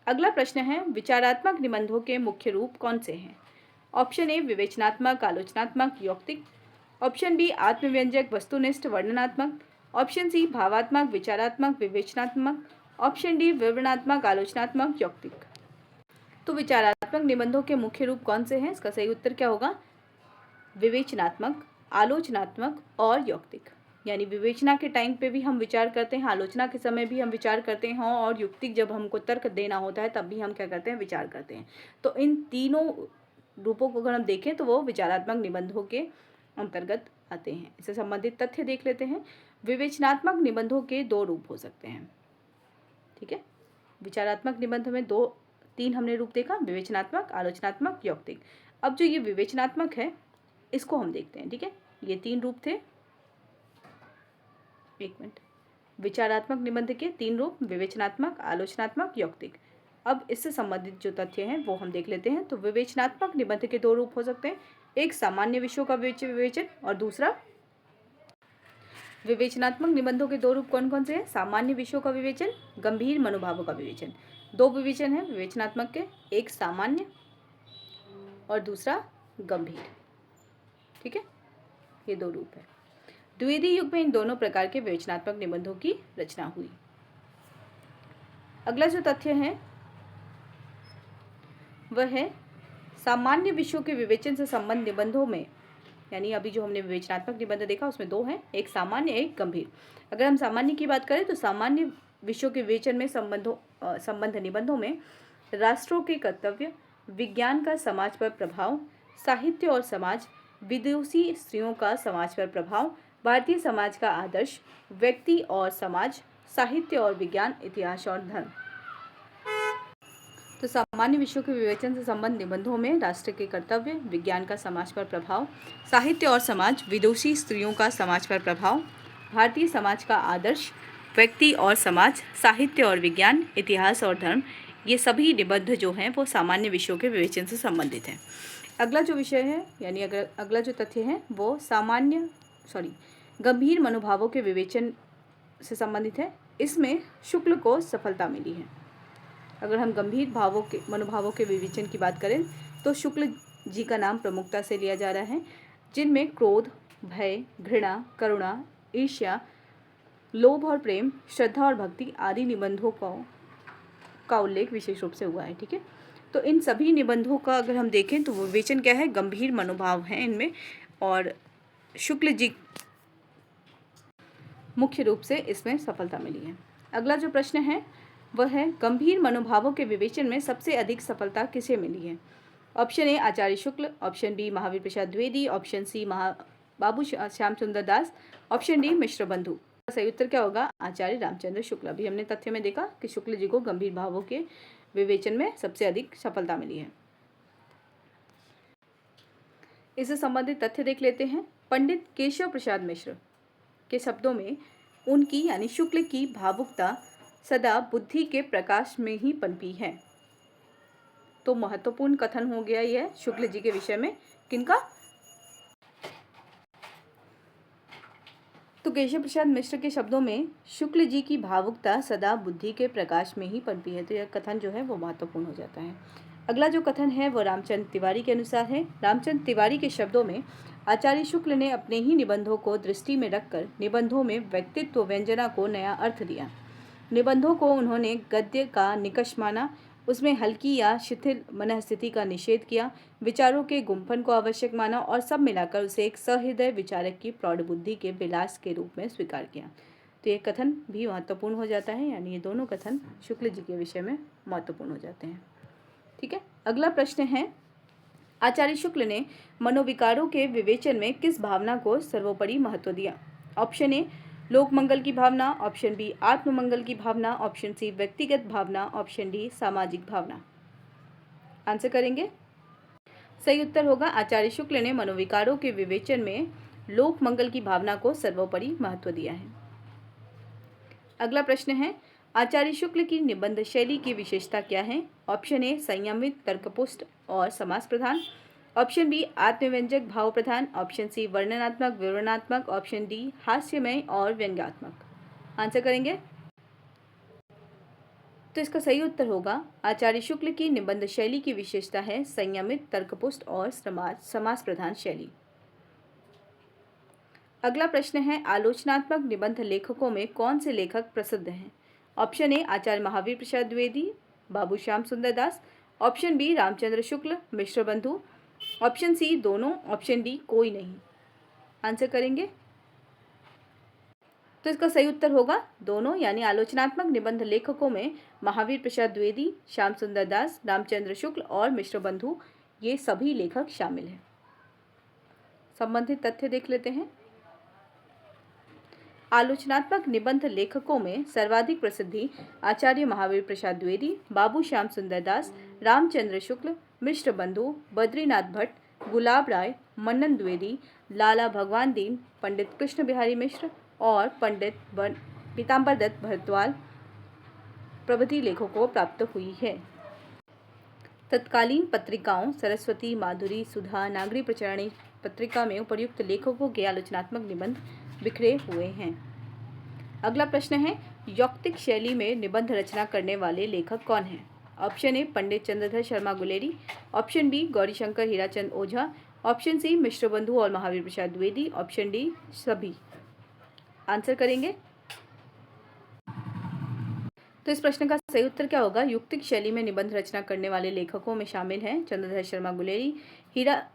अगला प्रश्न है, विचारात्मक निबंधों के मुख्य रूप कौन से हैं। ऑप्शन ए विवेचनात्मक, आलोचनात्मक, यौक्तिक। ऑप्शन बी आत्मव्यंजक, वस्तुनिष्ठ, वर्णनात्मक। ऑप्शन सी भावात्मक, विचारात्मक, विवेचनात्मक। ऑप्शन डी विवरणात्मक, आलोचनात्मक, यौक्तिक। तो विचारात्मक निबंधों के मुख्य रूप कौन से हैं, इसका सही उत्तर क्या होगा। विवेचनात्मक, आलोचनात्मक और यौक्तिक। यानी विवेचना के टाइम पे भी हम विचार करते हैं, आलोचना के समय भी हम विचार करते हैं, और युक्तिक जब हमको तर्क देना होता है तब भी हम क्या करते हैं, विचार करते हैं। तो इन तीनों रूपों को अगर हम देखें तो वो विचारात्मक निबंधों के अंतर्गत आते हैं। इससे संबंधित तथ्य देख लेते हैं। विवेचनात्मक निबंधों के दो रूप हो सकते हैं। ठीक है, विचारात्मक निबंध में तीन हमने रूप देखा, विवेचनात्मक, आलोचनात्मक, यौक्तिक। अब जो ये विवेचनात्मक है इसको हम देखते हैं। ठीक है, ये तीन रूप थे, एक मिनट, विचारात्मक निबंध के तीन रूप, विवेचनात्मक, आलोचनात्मक, यौक्तिक। अब इससे संबंधित जो तथ्य हैं वो हम देख लेते हैं। तो विवेचनात्मक निबंध के दो रूप हो सकते हैं, एक सामान्य विषयों का विवेचन और दूसरा, विवेचनात्मक निबंधों के दो रूप कौन कौन से हैं, सामान्य विषयों का विवेचन, गंभीर मनोभावों का विवेचन। दो विवेचन है विवेचनात्मक के, एक सामान्य और दूसरा गंभीर। ठीक है, ये दो रूप है। द्विवेदी युग में इन दोनों प्रकार के विवेचनात्मक निबंधों की रचना हुई। अगला जो तथ्य है वह है सामान्य विषयों के विवेचन से संबंध निबंधों में, यानी अभी जो हमने विवेचनात्मक निबंध देखा उसमें दो हैं, एक सामान्य एक गंभीर। अगर हम सामान्य की बात करें तो सामान्य विषयों के विवेचन में संबंध निबंधों में राष्ट्रों के कर्तव्य, विज्ञान का समाज पर प्रभाव, साहित्य और समाज, विदुषी स्त्रियों का समाज पर प्रभाव, भारतीय समाज का आदर्श, व्यक्ति और समाज, साहित्य और विज्ञान, इतिहास और धर्म। तो सामान्य विषयों के विवेचन से संबंध निबंधों में राष्ट्र के कर्तव्य, विज्ञान का समाज पर प्रभाव, साहित्य और समाज, विदुषी स्त्रियों का समाज पर प्रभाव, भारतीय समाज का आदर्श, व्यक्ति और समाज, साहित्य और विज्ञान, इतिहास और धर्म, ये सभी निबंध जो हैं वो सामान्य विषयों के विवेचन से संबंधित हैं। अगला जो विषय है यानी अगला जो तथ्य है वो गंभीर मनोभावों के विवेचन से संबंधित है। इसमें शुक्ल को सफलता मिली है। अगर हम गंभीर मनोभावों के विवेचन की बात करें तो शुक्ल जी का नाम प्रमुखता से लिया जा रहा है, जिनमें क्रोध, भय, घृणा, करुणा, ईर्ष्या, लोभ और प्रेम, श्रद्धा और भक्ति आदि निबंधों का उल्लेख विशेष रूप से हुआ है। ठीक है, तो इन सभी निबंधों का अगर हम देखें तो विवेचन क्या है, गंभीर मनोभाव हैं इनमें, और शुक्ल जी मुख्य रूप से इसमें सफलता मिली है। अगला जो प्रश्न है वह है गंभीर मनोभावों के विवेचन में सबसे अधिक सफलता किसे मिली है। Option A Acharya Shukla, option B Mahavir Prasad Dwivedi, option C Babu Shyam Sundar Das, option D Mishra बंधु। सही उत्तर क्या होगा, आचार्य रामचंद्र शुक्ल। अभी हमने तथ्य में देखा कि शुक्ल जी को गंभीर भावों के विवेचन में सबसे अधिक सफलता मिली है। इससे संबंधित तथ्य देख लेते हैं। पंडित केशव प्रसाद मिश्र के शब्दों में उनकी यानी शुक्ल की भावुकता सदा बुद्धि के प्रकाश में ही पनपी है। तो महत्वपूर्ण कथन हो गया यह शुक्ल जी के विषय में। किनका? तो केशव प्रसाद मिश्र के शब्दों में शुक्ल जी की भावुकता सदा बुद्धि के प्रकाश में ही पनपी है। तो यह कथन जो है वो महत्वपूर्ण हो जाता है। अगला जो कथन है वो रामचंद्र तिवारी के अनुसार है। रामचंद्र तिवारी के शब्दों में आचार्य शुक्ल ने अपने ही निबंधों को दृष्टि में रखकर निबंधों में व्यक्तित्व व्यंजना को नया अर्थ दिया। निबंधों को उन्होंने गद्य का निकष माना, उसमें हल्की या शिथिल मनःस्थिति का निषेध किया, विचारों के गुंफन को आवश्यक माना और सब मिलाकर उसे एक सहृदय विचारक की प्रौढ़ बुद्धि के विलास के रूप में स्वीकार किया। तो ये कथन भी महत्वपूर्ण हो जाता है, यानी ये दोनों कथन शुक्ल जी के विषय में महत्वपूर्ण हो जाते हैं। ठीक है, अगला प्रश्न है आचार्य शुक्ल ने मनोविकारों के विवेचन में किस भावना को सर्वोपरि महत्व दिया। ऑप्शन ए लोक मंगल की भावना, ऑप्शन बी आत्ममंगल की भावना, ऑप्शन सी व्यक्तिगत भावना, ऑप्शन डी सामाजिक भावना। आंसर करेंगे। सही उत्तर होगा आचार्य शुक्ल ने मनोविकारों के विवेचन में लोक मंगल की भावना को सर्वोपरि महत्व दिया है। अगला प्रश्न है आचार्य शुक्ल की निबंध शैली की विशेषता क्या है। ऑप्शन ए संयमित, तर्कपुष्ट और समास प्रधान, ऑप्शन बी आत्मव्यंजक भाव प्रधान, ऑप्शन सी वर्णनात्मक विवरणात्मक, ऑप्शन डी हास्यमय और व्यंग्यात्मक। आंसर करेंगे। तो इसका सही उत्तर होगा आचार्य शुक्ल की निबंध शैली की विशेषता है संयमित, तर्कपुष्ट और समास प्रधान शैली। अगला प्रश्न है आलोचनात्मक निबंध लेखकों में कौन से लेखक प्रसिद्ध हैं। Option A Acharya Mahavir Prasad Dwivedi, Babu Shyam Sundar Das, option B Ramchandra Shukla, मिश्र बंधु, ऑप्शन सी दोनों, ऑप्शन डी कोई नहीं। आंसर करेंगे। तो इसका सही उत्तर होगा दोनों, यानी आलोचनात्मक निबंध लेखकों में महावीर प्रसाद द्विवेदी, श्याम सुंदर दास, रामचंद्र शुक्ल और मिश्र बंधु ये सभी लेखक शामिल हैं। संबंधित तथ्य देख लेते हैं। आलोचनात्मक निबंध लेखकों में सर्वाधिक प्रसिद्धि आचार्य महावीर प्रसाद द्विवेदी, बाबू श्याम सुंदर दास, रामचंद्र शुक्ल, मिश्र बंधु, बद्रीनाथ भट्ट, गुलाब राय, मन्नन द्विवेदी, लाला भगवान दीन, पंडित कृष्ण बिहारी मिश्र और पंडित पीताम्बर दत्त भरद्वाज प्रभृति लेखकों को प्राप्त हुई है। तत्कालीन पत्रिकाओं सरस्वती, माधुरी, सुधा, नागरी प्रचारणी पत्रिका में उपर्युक्त लेखकों के आलोचनात्मक निबंध बिखरे हुए हैं। अगला प्रश्न है यौक्तिक शैली में निबंध रचना करने वाले लेखक कौन हैं। Option A Pandit Chandradhar Sharma Guleri, option B Gaurishankar Hirachand Ojha, option C Mishra Bandhu और महावीर प्रसाद द्विवेदी, ऑप्शन डी सभी। आंसर करेंगे। तो इस प्रश्न का सही उत्तर क्या होगा? युक्तिक शैली में निबंध रचना करने वाले लेखकों में शामिल हैं चंद्रधर शर्मा गुलेरी,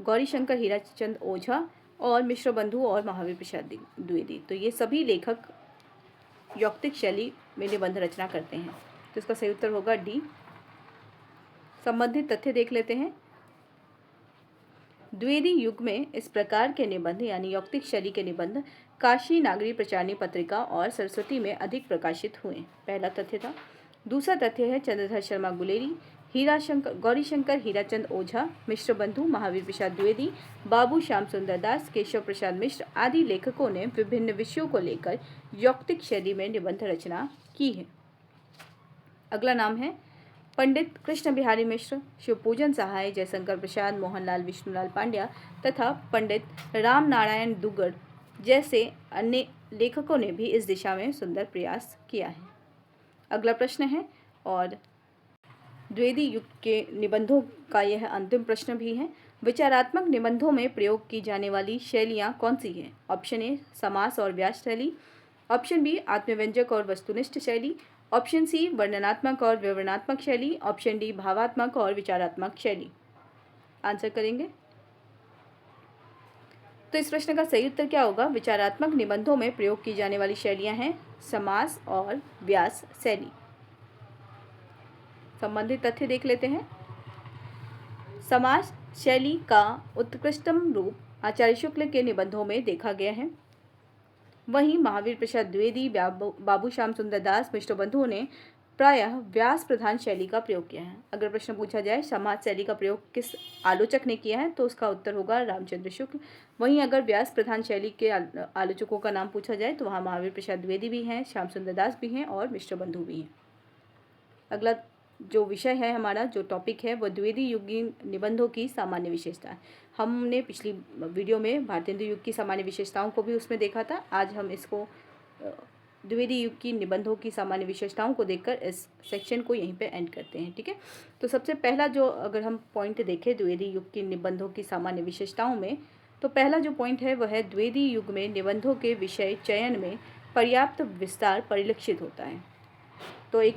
गौरीशंकर हीराचंद ओझा और मिश्र बंधु और महावीर प्रसाद द्विवेदी। तो ये सभी लेखक यौक्तिक शैली में निबंध रचना करते हैं। तो इसका सही उत्तर होगा डी। संबंधित तथ्य देख लेते हैं। द्विवेदी युग में इस प्रकार के निबंध यानी यौक्तिक शैली के निबंध काशी नागरी प्रचारणी पत्रिका और सरस्वती में अधिक प्रकाशित हुए। पहला तथ्य था। दूसरा तथ्य है चंद्रधर शर्मा गुलेरी, गौरीशंकर हीराचंद ओझा, मिश्र बंधु, महावीर प्रसाद द्विवेदी, बाबू श्याम सुंदर दास, केशव प्रसाद मिश्र आदि लेखकों ने विभिन्न विषयों को लेकर यौक्तिक शैली में निबंध रचना की है। अगला नाम है पंडित कृष्ण बिहारी मिश्र, शिवपूजन सहाय, जयशंकर प्रसाद, मोहनलाल विष्णुलाल पांड्या तथा पंडित राम नारायण दुग्गड़ जैसे अन्य लेखकों ने भी इस दिशा में सुंदर प्रयास किया है। अगला प्रश्न है और द्विवेदी युग के निबंधों का यह अंतिम प्रश्न भी है। विचारात्मक निबंधों में प्रयोग की जाने वाली शैलियाँ कौन सी हैं? ऑप्शन ए समास और व्यास शैली, ऑप्शन बी आत्मव्यंजक और वस्तुनिष्ठ शैली, ऑप्शन सी वर्णनात्मक और विवरणात्मक शैली, ऑप्शन डी भावात्मक और विचारात्मक शैली। आंसर करेंगे। तो इस प्रश्न का सही उत्तर क्या होगा? विचारात्मक निबंधों में प्रयोग की जाने वाली शैलियां हैं समास और व्यास शैली। संबंधित तथ्य देख लेते हैं। समास शैली का उत्कृष्टतम रूप आचार्य शुक्ल के निबंधों में देखा गया है। वहीं महावीर प्रसाद द्विवेदी, बाबू श्याम सुंदर दास, मिश्र बंधुओं ने प्रायः व्यास प्रधान शैली का प्रयोग किया है। अगर प्रश्न पूछा जाए समाज शैली का प्रयोग किस आलोचक ने किया है तो उसका उत्तर होगा रामचंद्र शुक्ल। वहीं अगर व्यास प्रधान शैली के आलोचकों का नाम पूछा जाए तो वहाँ महावीर प्रसाद द्विवेदी भी हैं, श्याम सुंदर दास भी हैं और मिश्र बंधु भी हैं। अगला जो विषय है हमारा, जो टॉपिक है, वो द्विवेदी युगीन निबंधों की सामान्य विशेषता। हमने पिछली वीडियो में भारतेंदु युग की सामान्य विशेषताओं को भी उसमें देखा था। आज हम इसको द्विवेदी युग की निबंधों की सामान्य विशेषताओं को देखकर इस सेक्शन को यहीं पे एंड करते हैं। ठीक है, तो सबसे पहला जो अगर हम पॉइंट देखें द्विवेदी युग की निबंधों की सामान्य विशेषताओं में, तो पहला जो पॉइंट है वह है द्विवेदी युग में निबंधों के विषय चयन में पर्याप्त विस्तार परिलक्षित होता है। तो एक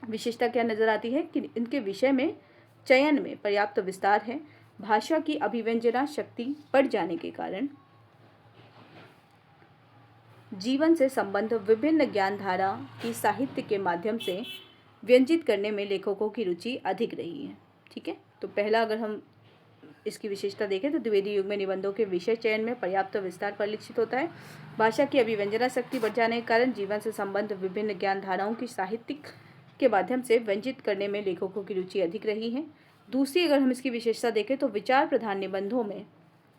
विशेषता क्या नज़र आती है कि इनके विषय में चयन में पर्याप्त विस्तार है। भाषा की अभिव्यंजना शक्ति बढ़ जाने के कारण जीवन से संबंध विभिन्न ज्ञानधारा की साहित्य के माध्यम से व्यंजित करने में लेखकों की रुचि अधिक रही है। ठीक है, तो पहला अगर हम इसकी विशेषता देखें तो द्विवेदी युग में निबंधों के विषय चयन में पर्याप्त विस्तार परिलक्षित होता है। भाषा की अभिव्यंजना शक्ति बढ़ जाने के कारण जीवन से संबंध विभिन्न ज्ञानधाराओं की साहित्यिक के माध्यम से व्यंजित करने में लेखकों की रुचि अधिक रही है। दूसरी अगर हम इसकी विशेषता देखें तो विचार प्रधान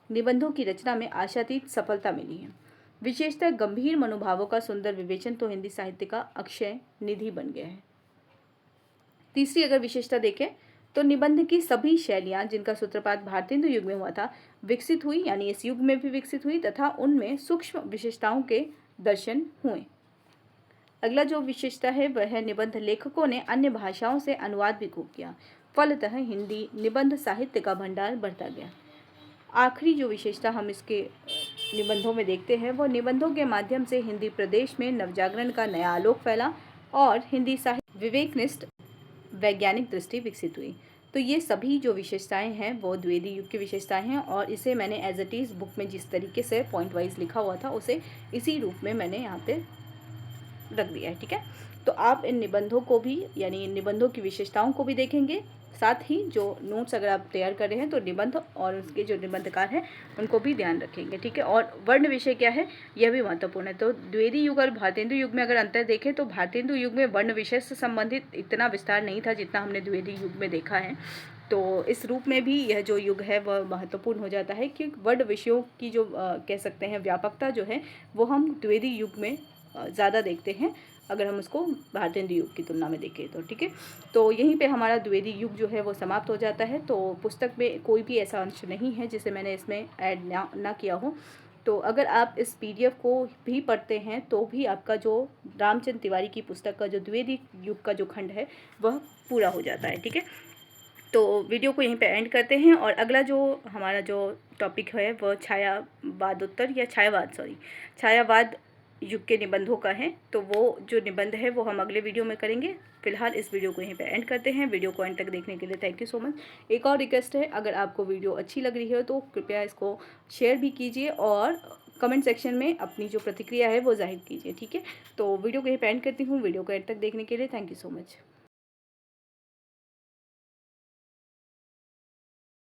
निबंधों की रचना में आशातीत सफलता मिली है। विशेषतः गंभीर मनोभावों का सुंदर विवेचन तो हिंदी साहित्य का अक्षय निधि बन गया है। तीसरी अगर विशेषता देखें तो निबंध की सभी शैलियां जिनका सूत्रपात भारतेंदु युग में हुआ था विकसित हुई, यानी इस युग में भी विकसित हुई तथा उनमें सूक्ष्म विशेषताओं के दर्शन हुए। अगला जो विशेषता है वह है निबंध लेखकों ने अन्य भाषाओं से अनुवाद भी खूब किया, फलतः हिंदी निबंध साहित्य का भंडार बढ़ता गया। आखिरी जो विशेषता हम इसके निबंधों में देखते हैं वो निबंधों के माध्यम से हिंदी प्रदेश में नवजागरण का नया आलोक फैला और हिंदी साहित्य विवेकनिष्ठ वैज्ञानिक दृष्टि विकसित हुई। तो ये सभी जो विशेषताएं हैं वो द्विवेदी युग की विशेषताएं हैं और इसे मैंने एज इट इज़ बुक में जिस तरीके से पॉइंट वाइज लिखा हुआ था उसे इसी रूप में मैंने यहाँ पे रख दिया है। ठीक है, तो आप इन निबंधों को भी यानी इन निबंधों की विशेषताओं को भी देखेंगे, साथ ही जो नोट्स अगर आप तैयार कर रहे हैं तो निबंध और उसके जो निबंधकार हैं उनको भी ध्यान रखेंगे। ठीक है, और वर्ण विषय क्या है यह भी महत्वपूर्ण है। तो द्विवेदी युग और भारतेंदु युग में अगर अंतर देखें तो भारतेंदु युग में वर्ण विषय से संबंधित इतना विस्तार नहीं था जितना हमने द्विवेदी युग में देखा है। तो इस रूप में भी यह जो युग है वह महत्वपूर्ण हो जाता है कि वर्ण विषयों की जो कह सकते हैं व्यापकता जो है वो हम द्विवेदी युग में ज़्यादा देखते हैं अगर हम उसको भारतेंदु युग की तुलना में देखें तो। ठीक है, तो यहीं पे हमारा द्विवेदी युग जो है वो समाप्त हो जाता है। तो पुस्तक में कोई भी ऐसा अंश नहीं है जिसे मैंने इसमें ऐड ना किया हो। तो अगर आप इस PDF को भी पढ़ते हैं तो भी आपका जो रामचंद्र तिवारी की पुस्तक का जो द्विवेदी युग का जो खंड है वह पूरा हो जाता है। ठीक है, तो वीडियो को यहीं पे एंड करते हैं और अगला जो हमारा जो टॉपिक है वो छायावादोत्तर या छायावाद युग के निबंधों का है। तो वो जो निबंध है वो हम अगले वीडियो में करेंगे। फिलहाल इस वीडियो को यहीं पे एंड करते हैं। वीडियो को एंड तक देखने के लिए थैंक यू सो मच। एक और रिक्वेस्ट है, अगर आपको वीडियो अच्छी लग रही है तो कृपया इसको शेयर भी कीजिए और कमेंट सेक्शन में अपनी जो प्रतिक्रिया है वो जाहिर कीजिए, ठीक है। तो वीडियो को यहीं पे एंड करती हूँ। वीडियो को एंड तक देखने के लिए थैंक यू सो मच।